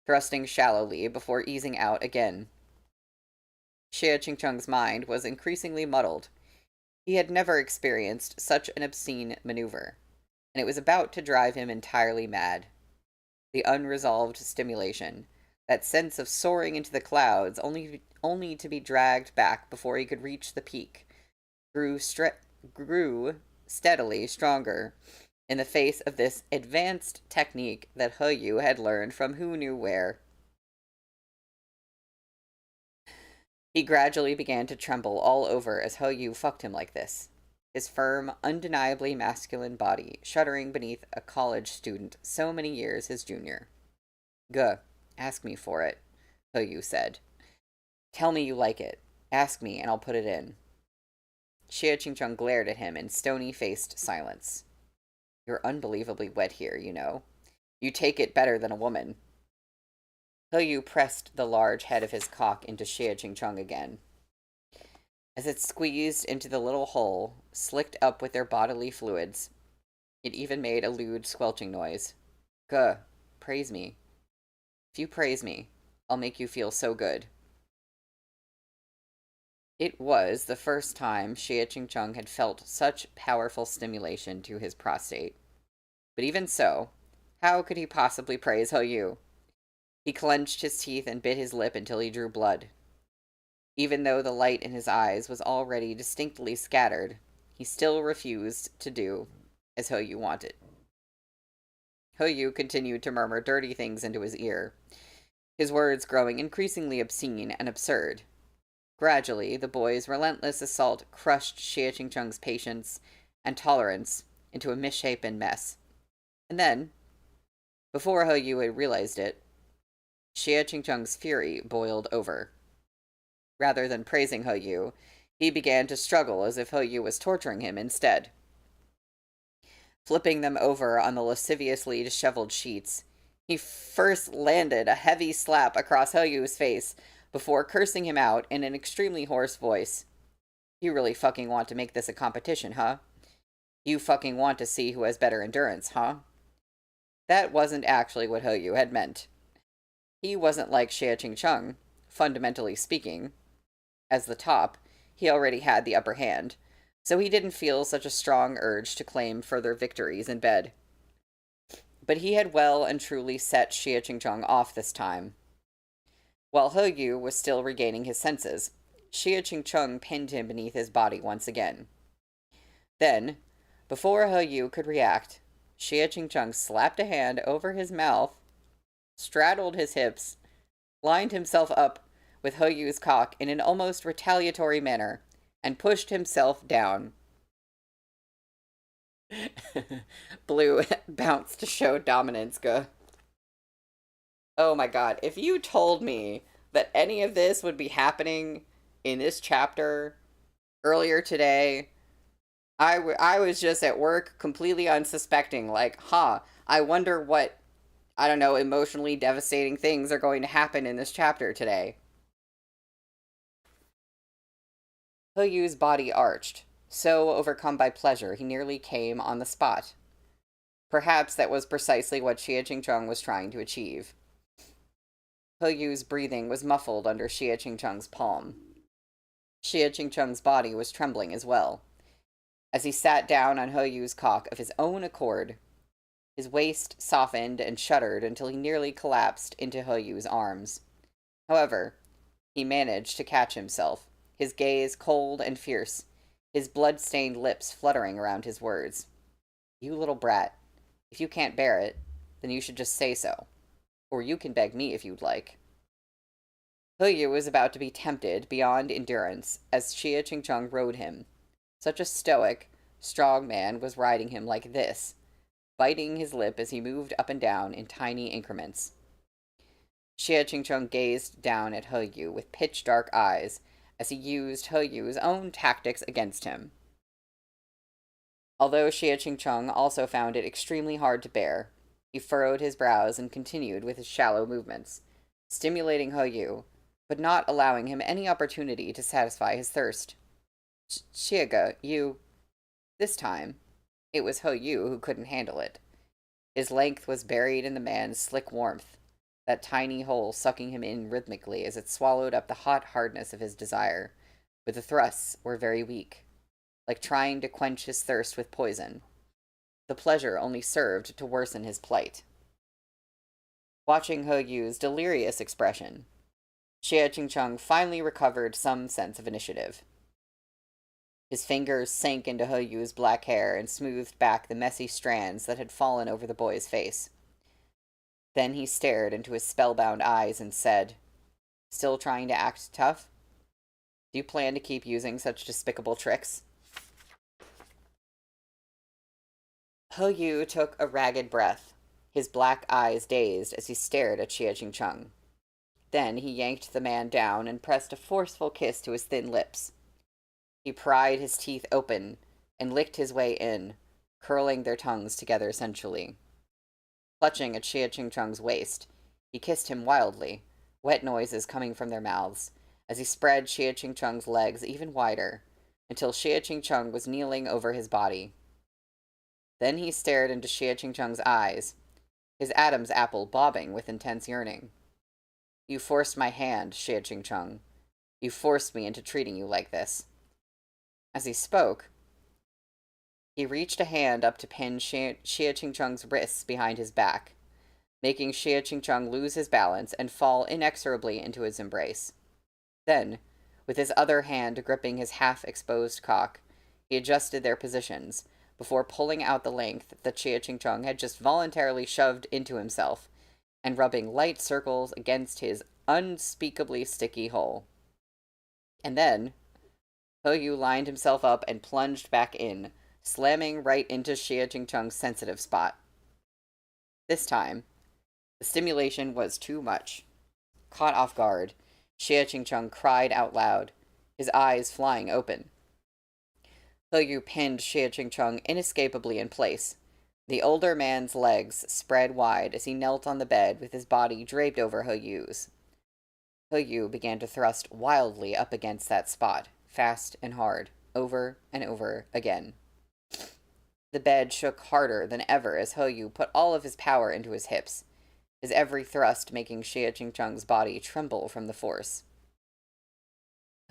thrusting shallowly before easing out again. Xie Chingchung's mind was increasingly muddled. He had never experienced such an obscene maneuver, and it was about to drive him entirely mad. The unresolved stimulation, that sense of soaring into the clouds only to be dragged back before he could reach the peak, grew steadily stronger in the face of this advanced technique that Yu had learned from who knew where. He gradually began to tremble all over as Yu fucked him like this, his firm, undeniably masculine body shuddering beneath a college student so many years his junior. Guh, ask me for it, Yu said. Tell me you like it. Ask me and I'll put it in. Xie Chingchung glared at him in stony-faced silence. You're unbelievably wet here, you know. You take it better than a woman. Yu pressed the large head of his cock into Xie Chingchung again. As it squeezed into the little hole, slicked up with their bodily fluids, it even made a lewd squelching noise. Guh, praise me. If you praise me, I'll make you feel so good. It was the first time Xie Chingchung had felt such powerful stimulation to his prostate. But even so, how could he possibly praise Yu? He clenched his teeth and bit his lip until he drew blood. Even though the light in his eyes was already distinctly scattered, he still refused to do as Yu wanted. Yu continued to murmur dirty things into his ear. his words growing increasingly obscene and absurd. Gradually, the boy's relentless assault crushed Xie Qingchung's patience and tolerance into a misshapen mess. And then, before He Yu had realized it, Xie Qingchung's fury boiled over. Rather than praising He Yu, he began to struggle as if He Yu was torturing him instead. Flipping them over on the lasciviously disheveled sheets, he first landed a heavy slap across He Yu's face before cursing him out in an extremely hoarse voice. You really fucking want to make this a competition, huh? You fucking want to see who has better endurance, huh? That wasn't actually what He Yu had meant. He wasn't like Xie Qingchung, fundamentally speaking. As the top, he already had the upper hand, so he didn't feel such a strong urge to claim further victories in bed. But he had well and truly set Xie Qingchung off this time. While He Yu was still regaining his senses, Xie Qingchung pinned him beneath his body once again. Then, before He Yu could react, Xie Qingchung slapped a hand over his mouth, straddled his hips, lined himself up with He Yu's cock in an almost retaliatory manner, and pushed himself down. Blue bounced to show dominance. Oh my god, if you told me that any of this would be happening in this chapter earlier today, I was just at work completely unsuspecting, like, I wonder what, I don't know, emotionally devastating things are going to happen in this chapter today. He Yu's body arched, so overcome by pleasure he nearly came on the spot. Perhaps that was precisely what Xie Qingchung was trying to achieve. He Yu's breathing was muffled under Xie Qingchung's palm. Xie Qingchung's body was trembling as well. As he sat down on He Yu's cock of his own accord, his waist softened and shuddered until he nearly collapsed into He Yu's arms. However, he managed to catch himself, his gaze cold and fierce, his blood-stained lips fluttering around his words. You little brat. If you can't bear it, then you should just say so. Or you can beg me if you'd like. He Yu was about to be tempted beyond endurance as Xie Qingchung rode him. Such a stoic, strong man was riding him like this, biting his lip as he moved up and down in tiny increments. Xie Qingchung gazed down at He Yu with pitch-dark eyes as he used He Yu's own tactics against him. Although Xie Qingchung also found it extremely hard to bear, he furrowed his brows and continued with his shallow movements, stimulating He Yu, but not allowing him any opportunity to satisfy his thirst. Xiege, you... This time, it was He Yu who couldn't handle it. His length was buried in the man's slick warmth, that tiny hole sucking him in rhythmically as it swallowed up the hot hardness of his desire, but the thrusts were very weak, like trying to quench his thirst with poison. The pleasure only served to worsen his plight. Watching He Yu's delirious expression, Xie Qingchung finally recovered some sense of initiative. His fingers sank into He Yu's black hair and smoothed back the messy strands that had fallen over the boy's face. Then he stared into his spellbound eyes and said, "Still trying to act tough? Do you plan to keep using such despicable tricks?" He Yu took a ragged breath, his black eyes dazed as he stared at Xie Qingchung. Then he yanked the man down and pressed a forceful kiss to his thin lips. He pried his teeth open and licked his way in, curling their tongues together sensually. Clutching at Xie Qingchung's waist, he kissed him wildly, wet noises coming from their mouths, as he spread Xie Qingchung's legs even wider, until Xie Qingchung was kneeling over his body. Then he stared into Xie Qingchung's eyes, his Adam's apple bobbing with intense yearning. "You forced my hand, Xie Qingchung. You forced me into treating you like this." As he spoke, he reached a hand up to pin Xie Qingchung's wrists behind his back, making Xie Qingchung lose his balance and fall inexorably into his embrace. Then, with his other hand gripping his half-exposed cock, he adjusted their positions, before pulling out the length that Xie Qingchung had just voluntarily shoved into himself, and rubbing light circles against his unspeakably sticky hole. And then, Hoyu lined himself up and plunged back in, slamming right into Xie Chingchung's sensitive spot. This time, the stimulation was too much. Caught off guard, Xie Chingchung cried out loud, his eyes flying open. Hoyu pinned Xie Chingchung inescapably in place, the older man's legs spread wide as he knelt on the bed with his body draped over Hoyu's. Hoyu began to thrust wildly up against that spot, fast and hard, over and over again. The bed shook harder than ever as Hoyu put all of his power into his hips, his every thrust making Xie Chingchung's body tremble from the force.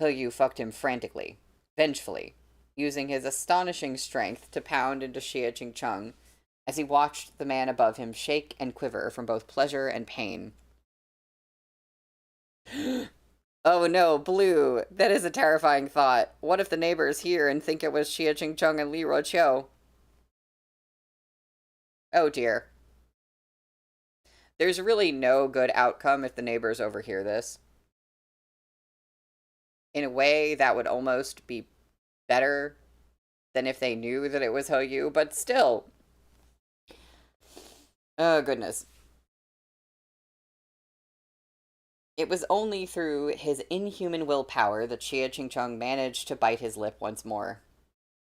Hoyu fucked him frantically, vengefully, using his astonishing strength to pound into Xie Chingchung as he watched the man above him shake and quiver from both pleasure and pain. Oh no, Blue, that is a terrifying thought. What if the neighbors hear and think it was Xie Chingchung and Li Ruoqiu? Oh dear. There's really no good outcome if the neighbors overhear this. In a way, that would almost be better than if they knew that it was Hoyu, but still. Oh, goodness. It was only through his inhuman willpower that Xie Chingchung managed to bite his lip once more.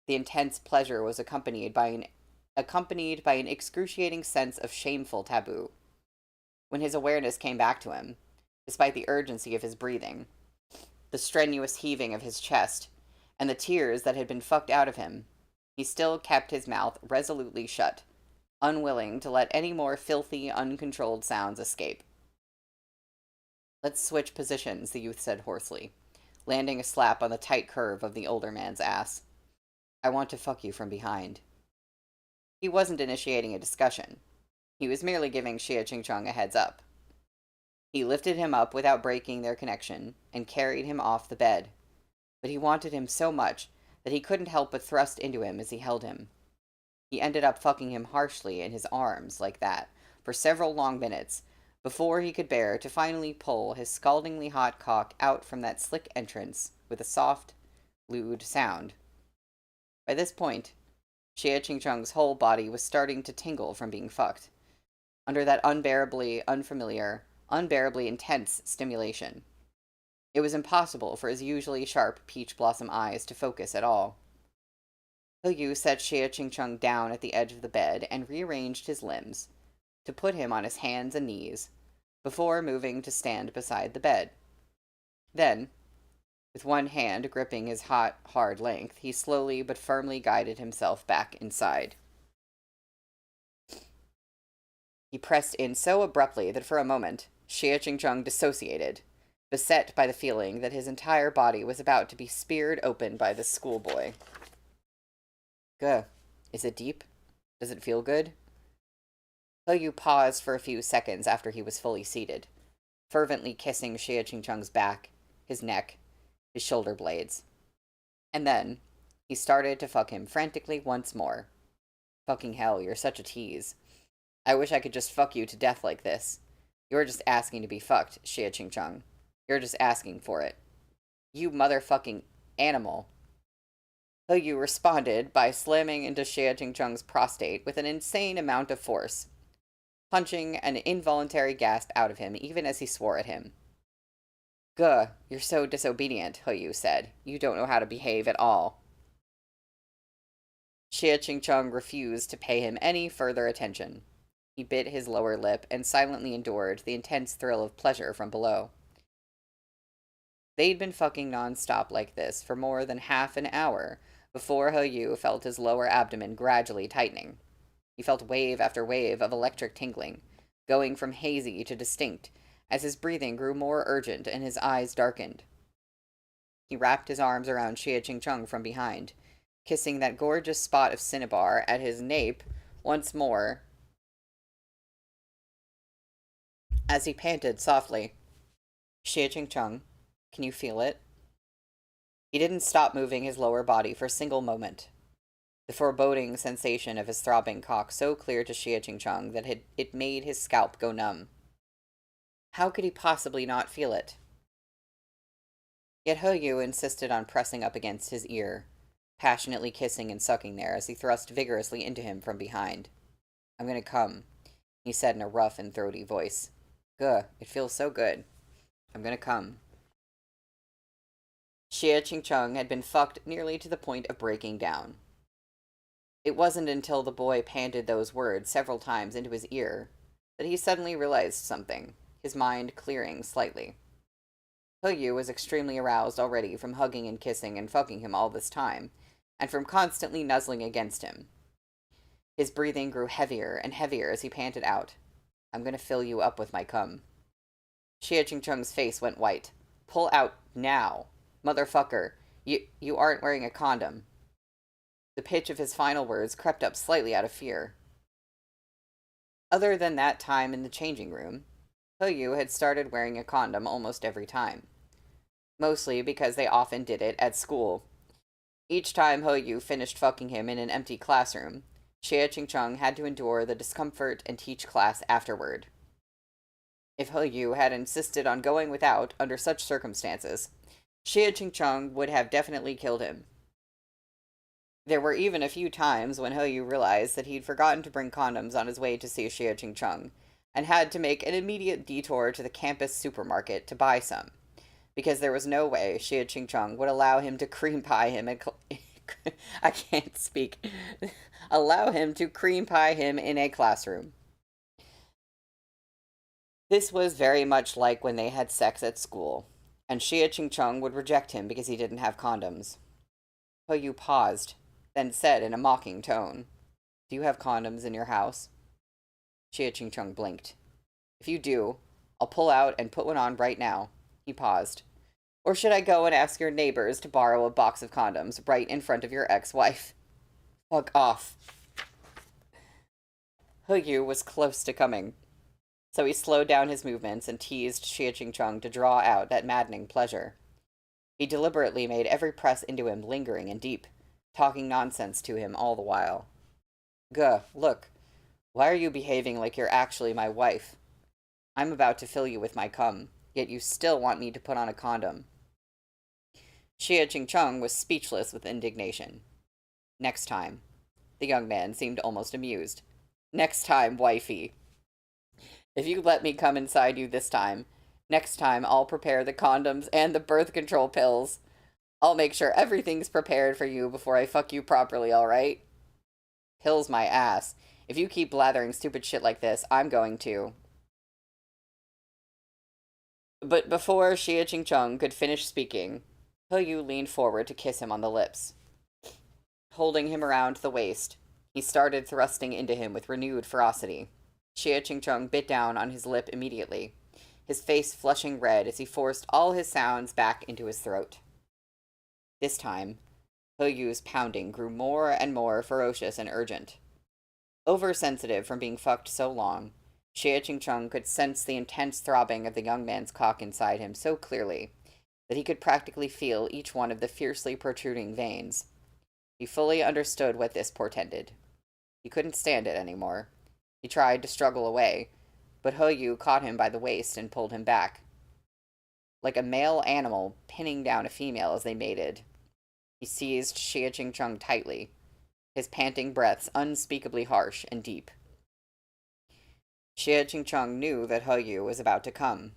The intense pleasure was accompanied by an excruciating sense of shameful taboo. When his awareness came back to him, despite the urgency of his breathing, the strenuous heaving of his chest, and the tears that had been fucked out of him, he still kept his mouth resolutely shut, unwilling to let any more filthy, uncontrolled sounds escape. Let's switch positions, the youth said hoarsely, landing a slap on the tight curve of the older man's ass. I want to fuck you from behind. He wasn't initiating a discussion. He was merely giving Xie Chingchung a heads up. He lifted him up without breaking their connection and carried him off the bed, but he wanted him so much that he couldn't help but thrust into him as he held him. He ended up fucking him harshly in his arms like that for several long minutes before he could bear to finally pull his scaldingly hot cock out from that slick entrance with a soft, lewd sound. By this point, Xie Chingchung's whole body was starting to tingle from being fucked, under that unbearably unfamiliar, unbearably intense stimulation. It was impossible for his usually sharp peach blossom eyes to focus at all. Hoyu set Xie Chingchung down at the edge of the bed and rearranged his limbs, to put him on his hands and knees, before moving to stand beside the bed. Then, with one hand gripping his hot, hard length, he slowly but firmly guided himself back inside. He pressed in so abruptly that for a moment, Xie Chingchung dissociated, beset by the feeling that his entire body was about to be speared open by the schoolboy. Guh. Is it deep? Does it feel good? Hoyu paused for a few seconds after he was fully seated, fervently kissing Xie Chingchung's back, his neck, his shoulder blades. And then, he started to fuck him frantically once more. Fucking hell, you're such a tease. I wish I could just fuck you to death like this. You're just asking to be fucked, Xie Chingchung. You're just asking for it. You motherfucking animal. Hoyu responded by slamming into Xie Chingchung's prostate with an insane amount of force, punching an involuntary gasp out of him even as he swore at him. Guh, you're so disobedient, Hoyu said. You don't know how to behave at all. Xie Chingchung refused to pay him any further attention. He bit his lower lip and silently endured the intense thrill of pleasure from below. They'd been fucking non-stop like this for more than half an hour before Hoyu felt his lower abdomen gradually tightening. He felt wave after wave of electric tingling, going from hazy to distinct, as his breathing grew more urgent and his eyes darkened. He wrapped his arms around Xie Chingchung from behind, kissing that gorgeous spot of cinnabar at his nape once more, as he panted softly. Xie Chingchung, can you feel it? He didn't stop moving his lower body for a single moment. The foreboding sensation of his throbbing cock so clear to Xie Chingchung that it made his scalp go numb. How could he possibly not feel it? Yet Yu insisted on pressing up against his ear, passionately kissing and sucking there as he thrust vigorously into him from behind. I'm gonna come, he said in a rough and throaty voice. Guh, it feels so good. I'm gonna come. Xie Qingcheng had been fucked nearly to the point of breaking down. It wasn't until the boy panted those words several times into his ear that he suddenly realized something, his mind clearing slightly. Yu was extremely aroused already from hugging and kissing and fucking him all this time, and from constantly nuzzling against him. His breathing grew heavier and heavier as he panted out, I'm gonna fill you up with my cum. Xie Qingcheng's face went white. Pull out now. Motherfucker, you aren't wearing a condom. The pitch of his final words crept up slightly out of fear. Other than that time in the changing room, Yu had started wearing a condom almost every time. Mostly because they often did it at school. Each time Yu finished fucking him in an empty classroom, Xie Qingcheng had to endure the discomfort and teach class afterward. If Yu had insisted on going without under such circumstances, Xie Qingcheng would have definitely killed him. There were even a few times when Yu realized that he'd forgotten to bring condoms on his way to see Xie Qingcheng, and had to make an immediate detour to the campus supermarket to buy some, because there was no way Xie Qingcheng would allow him to cream pie him I can't speak. Allow him to cream pie him in a classroom. This was very much like when they had sex at school, and Xie Qingcheng would reject him because he didn't have condoms. Yu paused, then said in a mocking tone, Do you have condoms in your house? Xie Qingcheng blinked. If you do, I'll pull out and put one on right now. He paused. Or should I go and ask your neighbors to borrow a box of condoms right in front of your ex-wife? Fuck off. Yu was close to coming, so he slowed down his movements and teased Xie Qingcheng to draw out that maddening pleasure. He deliberately made every press into him lingering and deep, talking nonsense to him all the while. Guh, look. Why are you behaving like you're actually my wife? I'm about to fill you with my cum, yet you still want me to put on a condom. Xie Qingcheng was speechless with indignation. Next time. The young man seemed almost amused. Next time, wifey. If you let me come inside you this time, next time I'll prepare the condoms and the birth control pills. I'll make sure everything's prepared for you before I fuck you properly, alright? Pills my ass. If you keep blathering stupid shit like this, I'm going to. But before Xie Qingcheng could finish speaking, Yu leaned forward to kiss him on the lips. Holding him around the waist, he started thrusting into him with renewed ferocity. Xie Qingcheng bit down on his lip immediately, his face flushing red as he forced all his sounds back into his throat. This time, Yu's pounding grew more and more ferocious and urgent. Oversensitive from being fucked so long, Xie Qingcheng could sense the intense throbbing of the young man's cock inside him so clearly that he could practically feel each one of the fiercely protruding veins. He fully understood what this portended. He couldn't stand it anymore. He tried to struggle away, but Yu caught him by the waist and pulled him back. Like a male animal pinning down a female as they mated, he seized Xie Qingcheng tightly, his panting breaths unspeakably harsh and deep. Xie Qingcheng knew that Yu was about to come.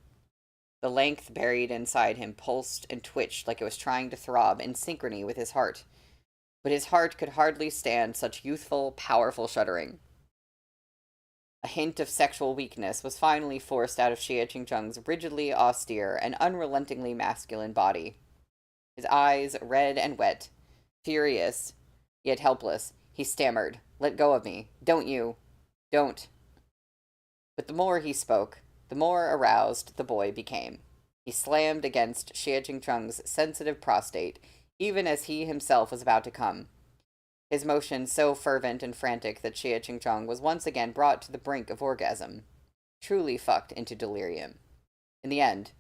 The length buried inside him pulsed and twitched like it was trying to throb in synchrony with his heart, but his heart could hardly stand such youthful, powerful shuddering. A hint of sexual weakness was finally forced out of Xie Qingcheng's rigidly austere and unrelentingly masculine body. His eyes, red and wet, furious, yet helpless, he stammered, Let go of me. Don't you. Don't. But the more he spoke, the more aroused the boy became. He slammed against Xie Qingcheng's sensitive prostate, even as he himself was about to come. His motion so fervent and frantic that Xie Qingcheng was once again brought to the brink of orgasm, truly fucked into delirium. In the end,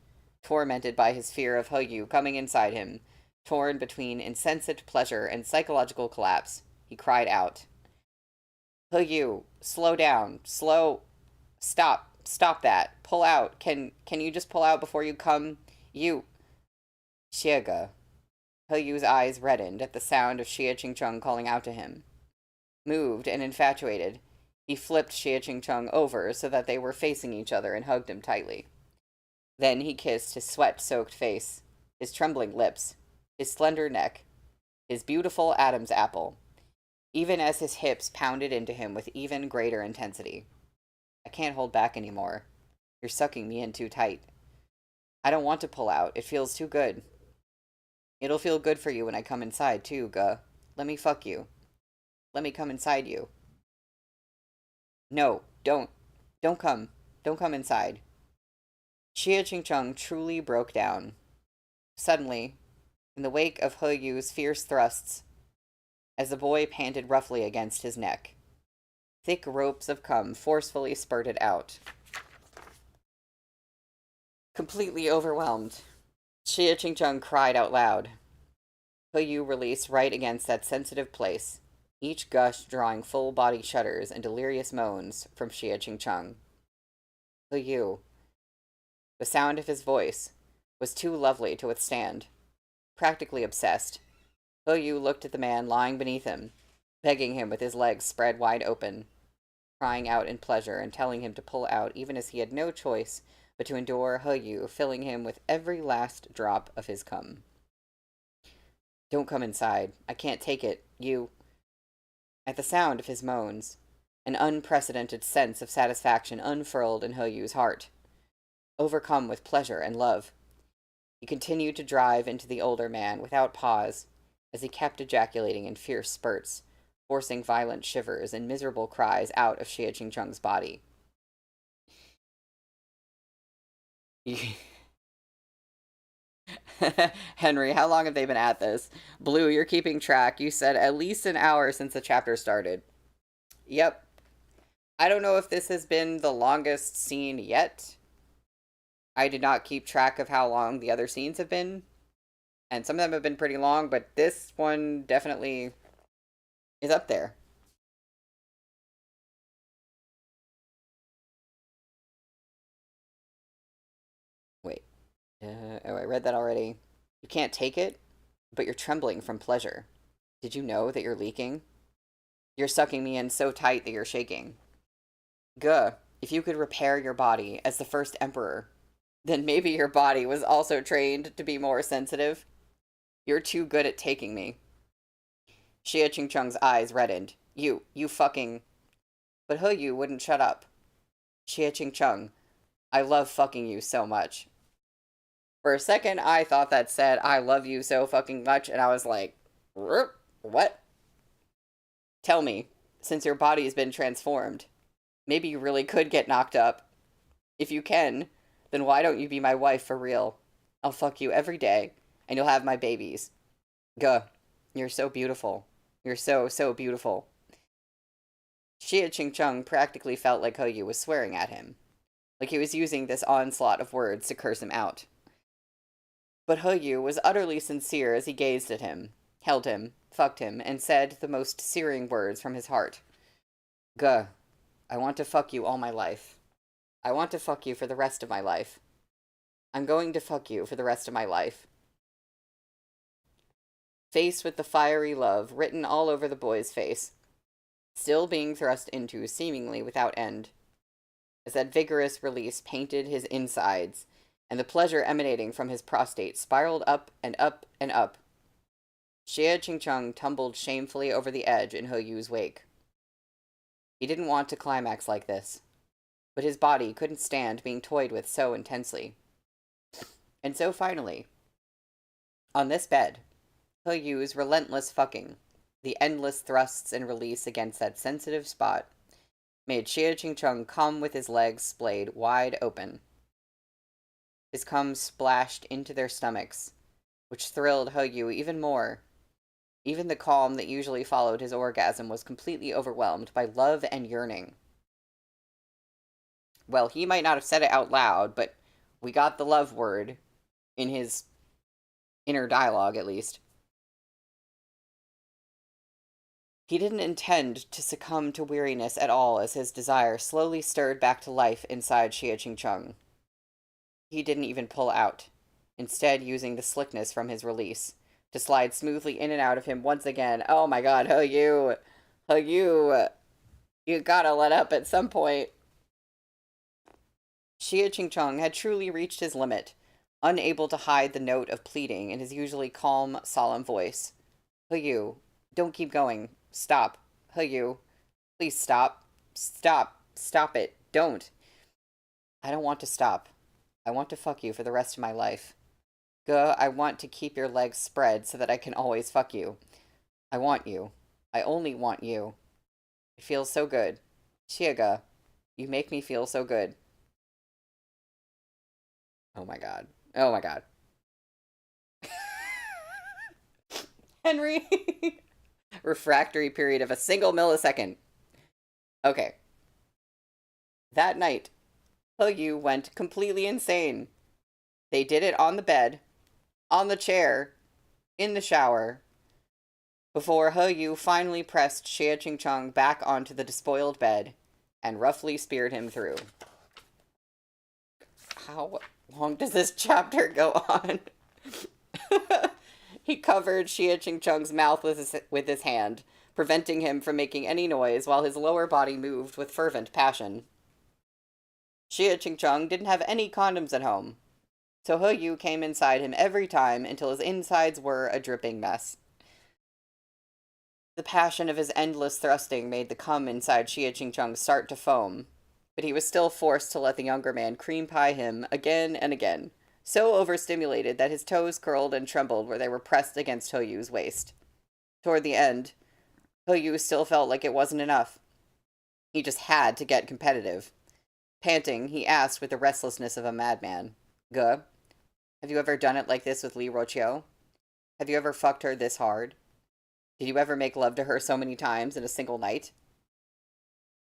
tormented by his fear of Yu coming inside him, torn between insensate pleasure and psychological collapse, he cried out, Yu, slow down, Stop, stop that. Pull out. Can you just pull out before you come? You. Xiega. He Yu's eyes reddened at the sound of Xie Qingcheng calling out to him. Moved and infatuated, he flipped Xie Qingcheng over so that they were facing each other and hugged him tightly. Then he kissed his sweat-soaked face, his trembling lips, his slender neck, his beautiful Adam's apple, even as his hips pounded into him with even greater intensity. I can't hold back anymore. You're sucking me in too tight. I don't want to pull out. It feels too good. It'll feel good for you when I come inside, too, Guh. Let me fuck you. Let me come inside you. No, don't. Don't come. Don't come inside. Xie Qingcheng truly broke down. Suddenly, in the wake of He Yu's fierce thrusts, as the boy panted roughly against his neck, thick ropes of cum forcefully spurted out. Completely overwhelmed, Xie Qingcheng cried out loud. He Yu released right against that sensitive place, each gush drawing full-body shudders and delirious moans from Xie Qingcheng. He Yu. The sound of his voice was too lovely to withstand. Practically obsessed, He Yu looked at the man lying beneath him, begging him with his legs spread wide open, crying out in pleasure and telling him to pull out even as he had no choice but to endure He Yu filling him with every last drop of his cum. Don't come inside. I can't take it. You. At the sound of his moans, an unprecedented sense of satisfaction unfurled in He Yu's heart. Overcome with pleasure and love, he continued to drive into the older man without pause, as he kept ejaculating in fierce spurts, forcing violent shivers and miserable cries out of Xie Qingcheng's body. Henry, how long have they been at this? Blue, you're keeping track. You said at least an hour since the chapter started. Yep. I don't know if this has been the longest scene yet. I did not keep track of how long the other scenes have been. And some of them have been pretty long, but this one definitely is up there. Wait. Oh, I read that already. You can't take it, but you're trembling from pleasure. Did you know that you're leaking? You're sucking me in so tight that you're shaking. Guh, if you could repair your body as the first emperor, then maybe your body was also trained to be more sensitive. You're too good at taking me. Xie Qingcheng's eyes reddened. You fucking... But He Yu wouldn't shut up. Xie Qingcheng, I love fucking you so much. For a second, I thought that said, I love you so fucking much, and I was like, what? Tell me, since your body's been transformed, maybe you really could get knocked up. If you can, then why don't you be my wife for real? I'll fuck you every day, and you'll have my babies. Guh, you're so beautiful. You're so, so beautiful. Xie Qingcheng practically felt like He Yu was swearing at him, like he was using this onslaught of words to curse him out. But He Yu was utterly sincere as he gazed at him, held him, fucked him, and said the most searing words from his heart. Guh, I want to fuck you all my life. I want to fuck you for the rest of my life. I'm going to fuck you for the rest of my life. Faced with the fiery love written all over the boy's face, still being thrust into seemingly without end, as that vigorous release painted his insides, and the pleasure emanating from his prostate spiraled up and up and up, Xie Qingcheng tumbled shamefully over the edge in He Yu's wake. He didn't want to climax like this, but his body couldn't stand being toyed with so intensely. And so finally, on this bed, He Yu's relentless fucking, the endless thrusts and release against that sensitive spot, made Xie Qingcheng come with his legs splayed wide open. His cum splashed into their stomachs, which thrilled He Yu even more. Even the calm that usually followed his orgasm was completely overwhelmed by love and yearning. Well, he might not have said it out loud, but we got the love word in his inner dialogue, at least. He didn't intend to succumb to weariness at all as his desire slowly stirred back to life inside Xie Qingcheng. He didn't even pull out, instead using the slickness from his release to slide smoothly in and out of him once again. Oh my god, He Yu, you gotta let up at some point. Xie Qingcheng had truly reached his limit, unable to hide the note of pleading in his usually calm, solemn voice. He Yu, don't keep going. Stop. He Yu, please stop. Stop. Stop it. Don't. I don't want to stop. I want to fuck you for the rest of my life. Guh, I want to keep your legs spread so that I can always fuck you. I want you. I only want you. It feels so good. Chiega, you make me feel so good. Oh my god. Oh my god. Henry! Refractory period of a single millisecond. Okay. That night, He Yu went completely insane. They did it on the bed, on the chair, in the shower, before He Yu finally pressed Xie Qingcheng back onto the despoiled bed and roughly speared him through. How long does this chapter go on? He covered Xie Qingcheng's mouth with his hand, preventing him from making any noise while his lower body moved with fervent passion. Xie Qingcheng didn't have any condoms at home, so He Yu came inside him every time until his insides were a dripping mess. The passion of his endless thrusting made the cum inside Xie Qingcheng start to foam, but he was still forced to let the younger man cream pie him again and again, so overstimulated that his toes curled and trembled where they were pressed against He Yu's waist. Toward the end, He Yu still felt like it wasn't enough. He just had to get competitive. Panting, he asked with the restlessness of a madman, Guh, have you ever done it like this with Li Roqiu? Have you ever fucked her this hard? Did you ever make love to her so many times in a single night?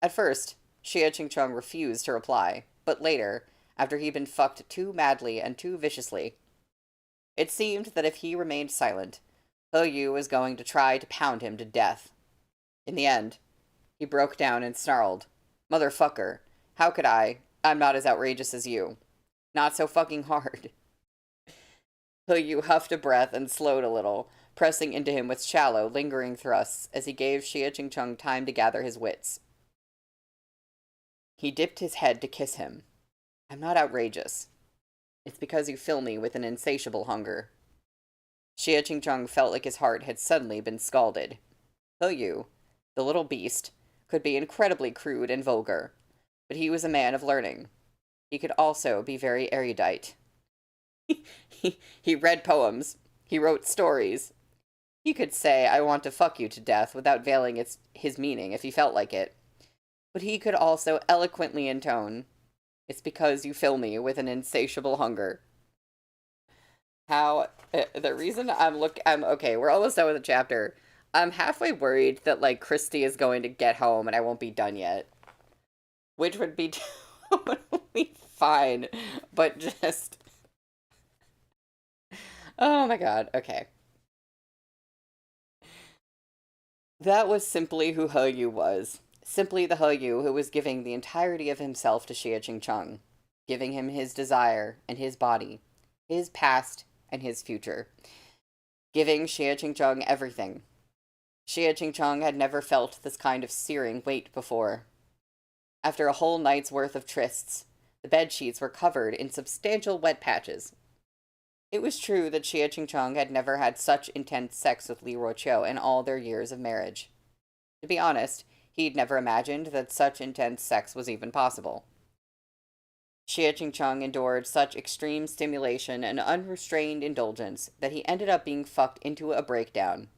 At first, Xie Qingcheng refused to reply, but later, after he'd been fucked too madly and too viciously, it seemed that if he remained silent, He Yu was going to try to pound him to death. In the end, he broke down and snarled, Motherfucker, how could I? I'm not as outrageous as you. Not so fucking hard. He Yu huffed a breath and slowed a little, pressing into him with shallow, lingering thrusts as he gave Xie Qingcheng time to gather his wits. He dipped his head to kiss him. I'm not outrageous. It's because you fill me with an insatiable hunger. Xie Qingcheng felt like his heart had suddenly been scalded. He Yu, the little beast, could be incredibly crude and vulgar, but he was a man of learning. He could also be very erudite. He read poems. He wrote stories. He could say, I want to fuck you to death without veiling his meaning if he felt like it. But he could also eloquently intone, it's because you fill me with an insatiable hunger. The reason I'm okay, we're almost done with the chapter. I'm halfway worried that, like, Christy is going to get home and I won't be done yet. Which would be totally fine, but just... Oh my god, okay. That was simply who He Yu was. Simply the He Yu who was giving the entirety of himself to Xie Qingcheng, giving him his desire and his body, his past and his future, giving Xie Qingcheng everything. Xie Qingcheng had never felt this kind of searing weight before. After a whole night's worth of trysts, the bedsheets were covered in substantial wet patches. It was true that Xie Qingcheng had never had such intense sex with Li Roqiu in all their years of marriage. To be honest, he'd never imagined that such intense sex was even possible. Xie Qingcheng endured such extreme stimulation and unrestrained indulgence that he ended up being fucked into a breakdown.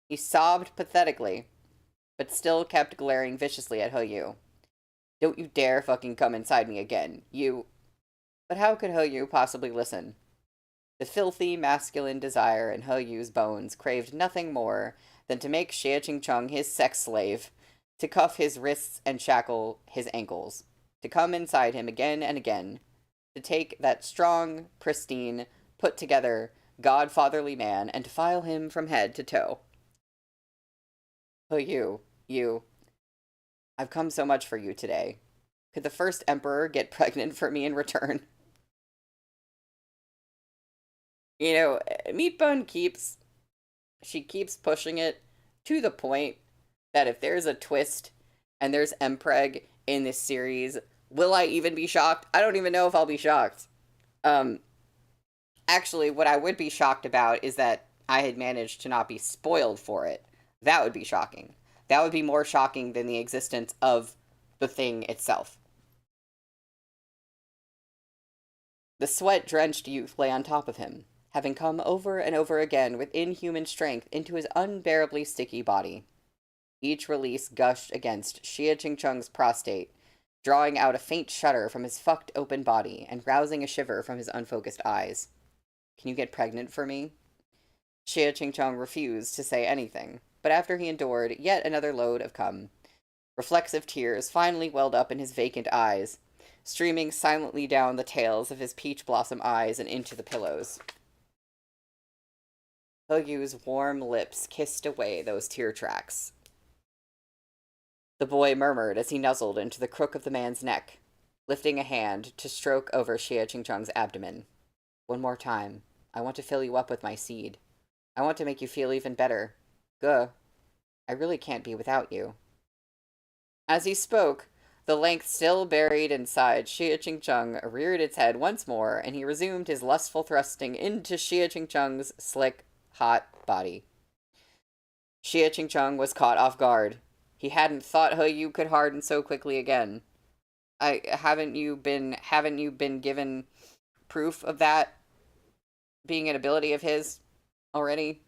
He sobbed pathetically, but still kept glaring viciously at He Yu. Don't you dare fucking come inside me again, you... But how could He Yu possibly listen? The filthy, masculine desire in He Yu's bones craved nothing more than to make Xie Qingcheng his sex slave, to cuff his wrists and shackle his ankles, to come inside him again and again, to take that strong, pristine, put-together, godfatherly man and to file him from head to toe. Oh, you. I've come so much for you today. Could the first emperor get pregnant for me in return? Meat Bun she keeps pushing it to the point that if there's a twist and there's Mpreg in this series, will I even be shocked? I don't even know if I'll be shocked. Um, Actually, what I would be shocked about is that I had managed to not be spoiled for it. That would be shocking. That would be more shocking than the existence of the thing itself. The sweat drenched youth lay on top of him, having come over and over again with inhuman strength into his unbearably sticky body. Each release gushed against Xie Chingchung's prostate, drawing out a faint shudder from his fucked open body and rousing a shiver from his unfocused eyes. Can you get pregnant for me? Xie Chingchong refused to say anything, but after he endured yet another load of cum, reflexive tears finally welled up in his vacant eyes, streaming silently down the tails of his peach blossom eyes and into the pillows. Hogyu's warm lips kissed away those tear tracks. The boy murmured as he nuzzled into the crook of the man's neck, lifting a hand to stroke over Xie Chingchong's abdomen. One more time. I want to fill you up with my seed. I want to make you feel even better. Guh. I really can't be without you. As he spoke, the length still buried inside Xie Chingchong reared its head once more, and he resumed his lustful thrusting into Xie Chingchong's slick, hot body. Xie Chingchong was caught off guard. He hadn't thought Yu could harden so quickly again. Haven't you been given proof of that being an ability of his already?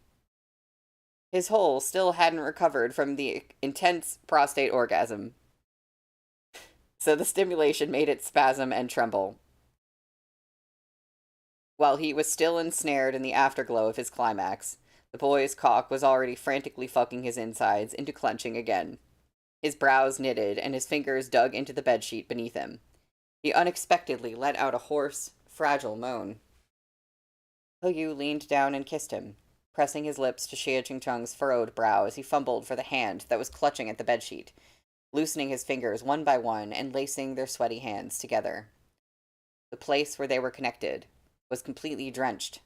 His hole still hadn't recovered from the intense prostate orgasm, so the stimulation made it spasm and tremble. While he was still ensnared in the afterglow of his climax, the boy's cock was already frantically fucking his insides into clenching again. His brows knitted and his fingers dug into the bedsheet beneath him. He unexpectedly let out a hoarse, fragile moan. Yu leaned down and kissed him, pressing his lips to Xie Chingchong's furrowed brow as he fumbled for the hand that was clutching at the bedsheet, loosening his fingers one by one and lacing their sweaty hands together. The place where they were connected was completely drenched,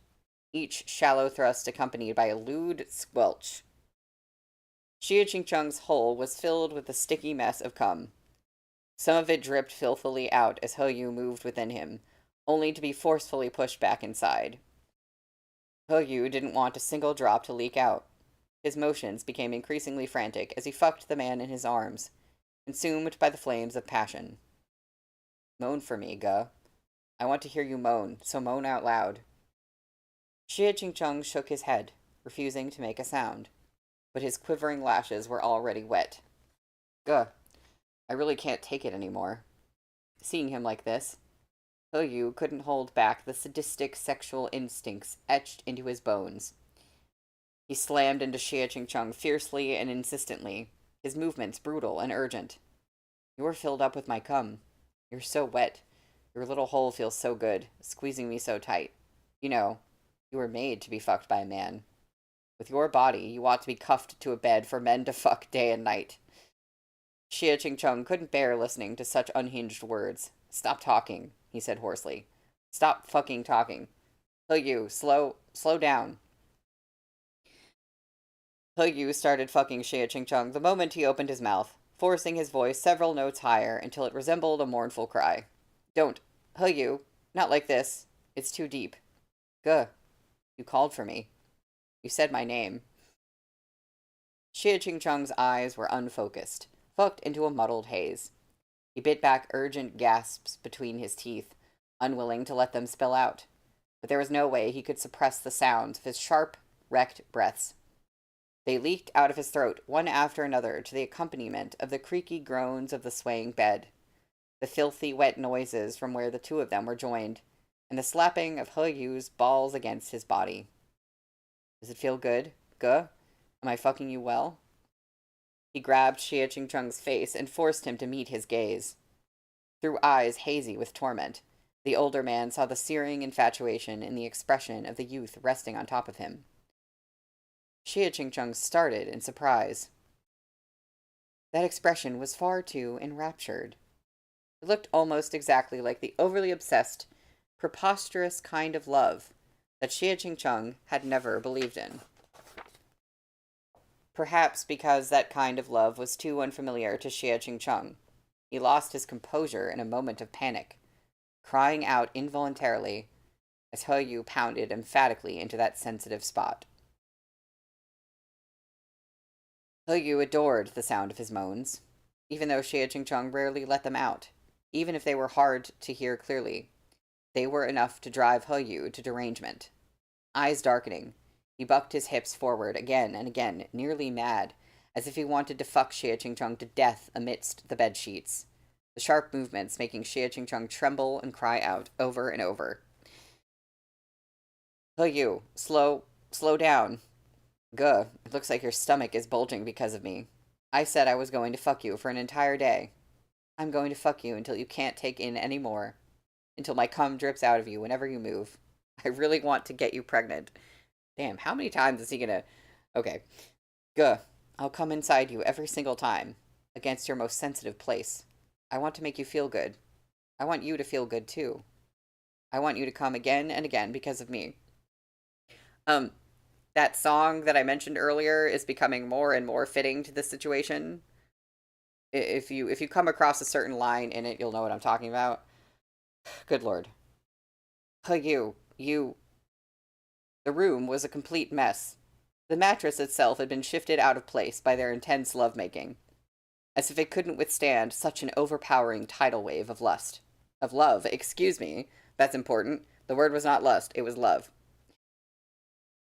each shallow thrust accompanied by a lewd squelch. Xie Chingchung's hole was filled with a sticky mess of cum. Some of it dripped filthily out as Yu moved within him, only to be forcefully pushed back inside. Yu didn't want a single drop to leak out. His motions became increasingly frantic as he fucked the man in his arms, consumed by the flames of passion. Moan for me, Ge. I want to hear you moan, so moan out loud. Xie Chingchong shook his head, refusing to make a sound, but his quivering lashes were already wet. Ge, I really can't take it anymore. Seeing him like this, Yu couldn't hold back the sadistic sexual instincts etched into his bones. He slammed into Xie Chingchong fiercely and insistently, his movements brutal and urgent. You're filled up with my cum. You're so wet. Your little hole feels so good, squeezing me so tight. You know, you were made to be fucked by a man. With your body, you ought to be cuffed to a bed for men to fuck day and night. Xie Chingchong couldn't bear listening to such unhinged words. Stop talking, he said hoarsely. Stop fucking talking. Yu, slow down. Yu started fucking Xie Chingchong the moment he opened his mouth, forcing his voice several notes higher until it resembled a mournful cry. Don't. Yu, not like this. It's too deep. Guh. You called for me. You said my name. Xie Chingchong's eyes were unfocused, fucked into a muddled haze. He bit back urgent gasps between his teeth, unwilling to let them spill out. But there was no way he could suppress the sounds of his sharp, wrecked breaths. They leaked out of his throat, one after another, to the accompaniment of the creaky groans of the swaying bed, the filthy, wet noises from where the two of them were joined, and the slapping of Yu's balls against his body. Does it feel good? Guh? Am I fucking you well? He grabbed Xie Chingchung's face and forced him to meet his gaze. Through eyes hazy with torment, the older man saw the searing infatuation in the expression of the youth resting on top of him. Xie Chingchung started in surprise. That expression was far too enraptured. It looked almost exactly like the overly obsessed, preposterous kind of love that Xie Ching had never believed in. Perhaps because that kind of love was too unfamiliar to Xie Ching, he lost his composure in a moment of panic, crying out involuntarily as He Yu pounded emphatically into that sensitive spot. He Yu adored the sound of his moans, even though Xie Ching rarely let them out. Even if they were hard to hear clearly, they were enough to drive He Yu to derangement. Eyes darkening, he bucked his hips forward again and again, nearly mad, as if he wanted to fuck Xie Ching to death amidst the bed sheets, the sharp movements making Xie Ching tremble and cry out over and over. He Yu, slow down. Guh, it looks like your stomach is bulging because of me. I said I was going to fuck you for an entire day. I'm going to fuck you until you can't take in any more. Until my cum drips out of you whenever you move. I really want to get you pregnant. Damn, how many times is he gonna... Okay. Guh, I'll come inside you every single time. Against your most sensitive place. I want to make you feel good. I want you to feel good too. I want you to come again and again because of me. That song that I mentioned earlier is becoming more and more fitting to this situation. If you come across a certain line in it, you'll know what I'm talking about. Good lord. You... The room was a complete mess. The mattress itself had been shifted out of place by their intense lovemaking, as if it couldn't withstand such an overpowering tidal wave of lust. Of love, excuse me. That's important. The word was not lust, it was love.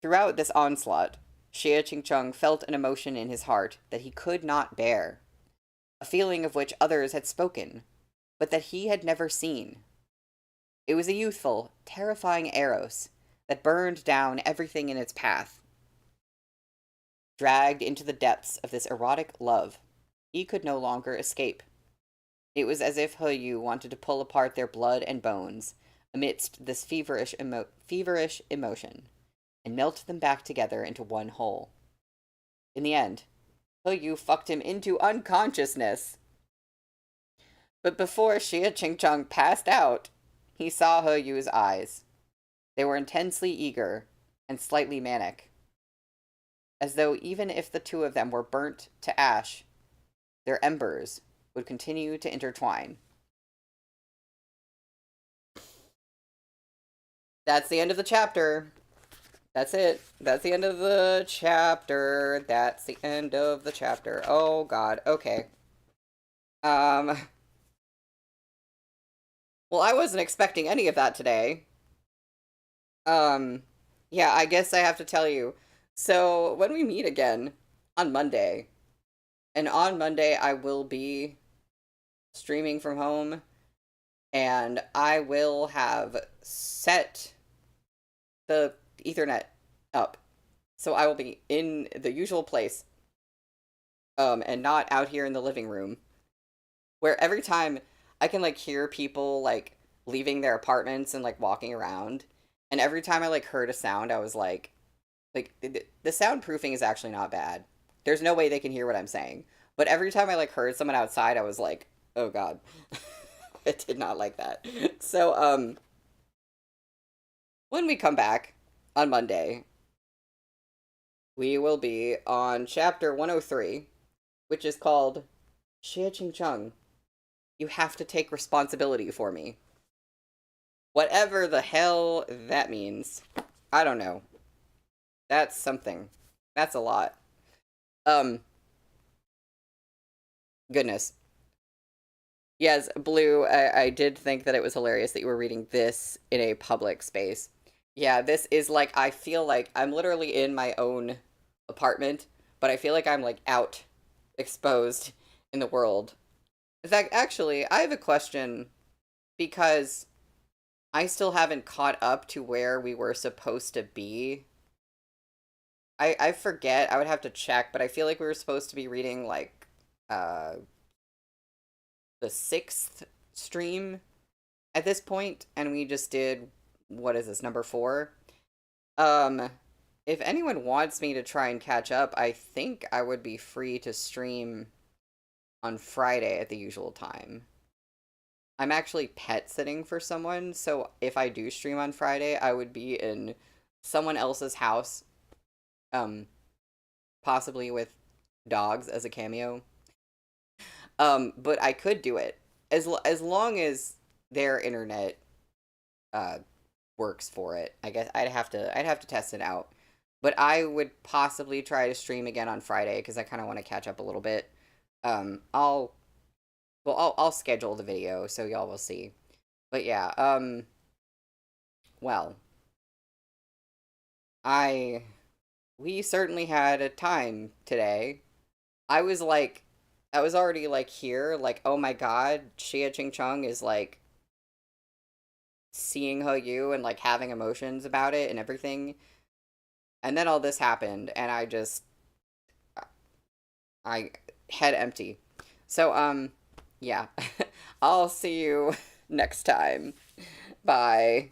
Throughout this onslaught, Xie Ching felt an emotion in his heart that he could not bear, a feeling of which others had spoken, but that he had never seen. It was a youthful, terrifying eros that burned down everything in its path. Dragged into the depths of this erotic love, he could no longer escape. It was as if He Yu wanted to pull apart their blood and bones amidst this feverish emotion, and melt them back together into one whole. In the end, He Yu fucked him into unconsciousness. But before Xie Ching passed out, he saw He Yu's eyes. They were intensely eager and slightly manic, as though even if the two of them were burnt to ash, their embers would continue to intertwine. That's the end of the chapter. That's it. That's the end of the chapter. That's the end of the chapter. Oh god. Okay. Well, I wasn't expecting any of that today. Yeah, I guess I have to tell you. So, when we meet again on Monday, and on Monday I will be streaming from home, and I will have set the Ethernet up. So I will be in the usual place, and not out here in the living room, where every time I can, like, hear people, like, leaving their apartments and, like, walking around, and every time I, like, heard a sound, I was like, the soundproofing is actually not bad. There's no way they can hear what I'm saying. But every time I, like, heard someone outside, I was like, oh god. I did not like that. So, when we come back on Monday, we will be on chapter 103, which is called Xie Ching, you have to take responsibility for me. Whatever the hell that means. I don't know. That's something. That's a lot. Goodness. Yes, Blue, I did think that it was hilarious that you were reading this in a public space. Yeah, this is like, I feel like I'm literally in my own apartment, but I feel like I'm like out, exposed in the world. In fact, actually, I have a question because I still haven't caught up to where we were supposed to be. I forget, I would have to check, but I feel like we were supposed to be reading like the 6th stream at this point, and we just did, what is this, number 4? If anyone wants me to try and catch up, I think I would be free to stream on Friday at the usual time. I'm actually pet sitting for someone, so if I do stream on Friday, I would be in someone else's house, um, possibly with dogs as a cameo. But I could do it as long as their internet uh works for it. I guess I'd have to test it out. But I would possibly try to stream again on Friday because I kind of want to catch up a little bit. I'll I'll schedule the video so y'all will see. But yeah, well, I we certainly had a time today. I was like I was already like here, like, oh my god, Xia Ching Chung is like seeing Ho Yu and like having emotions about it and everything. And then all this happened and I head empty. So yeah. I'll see you next time. Bye.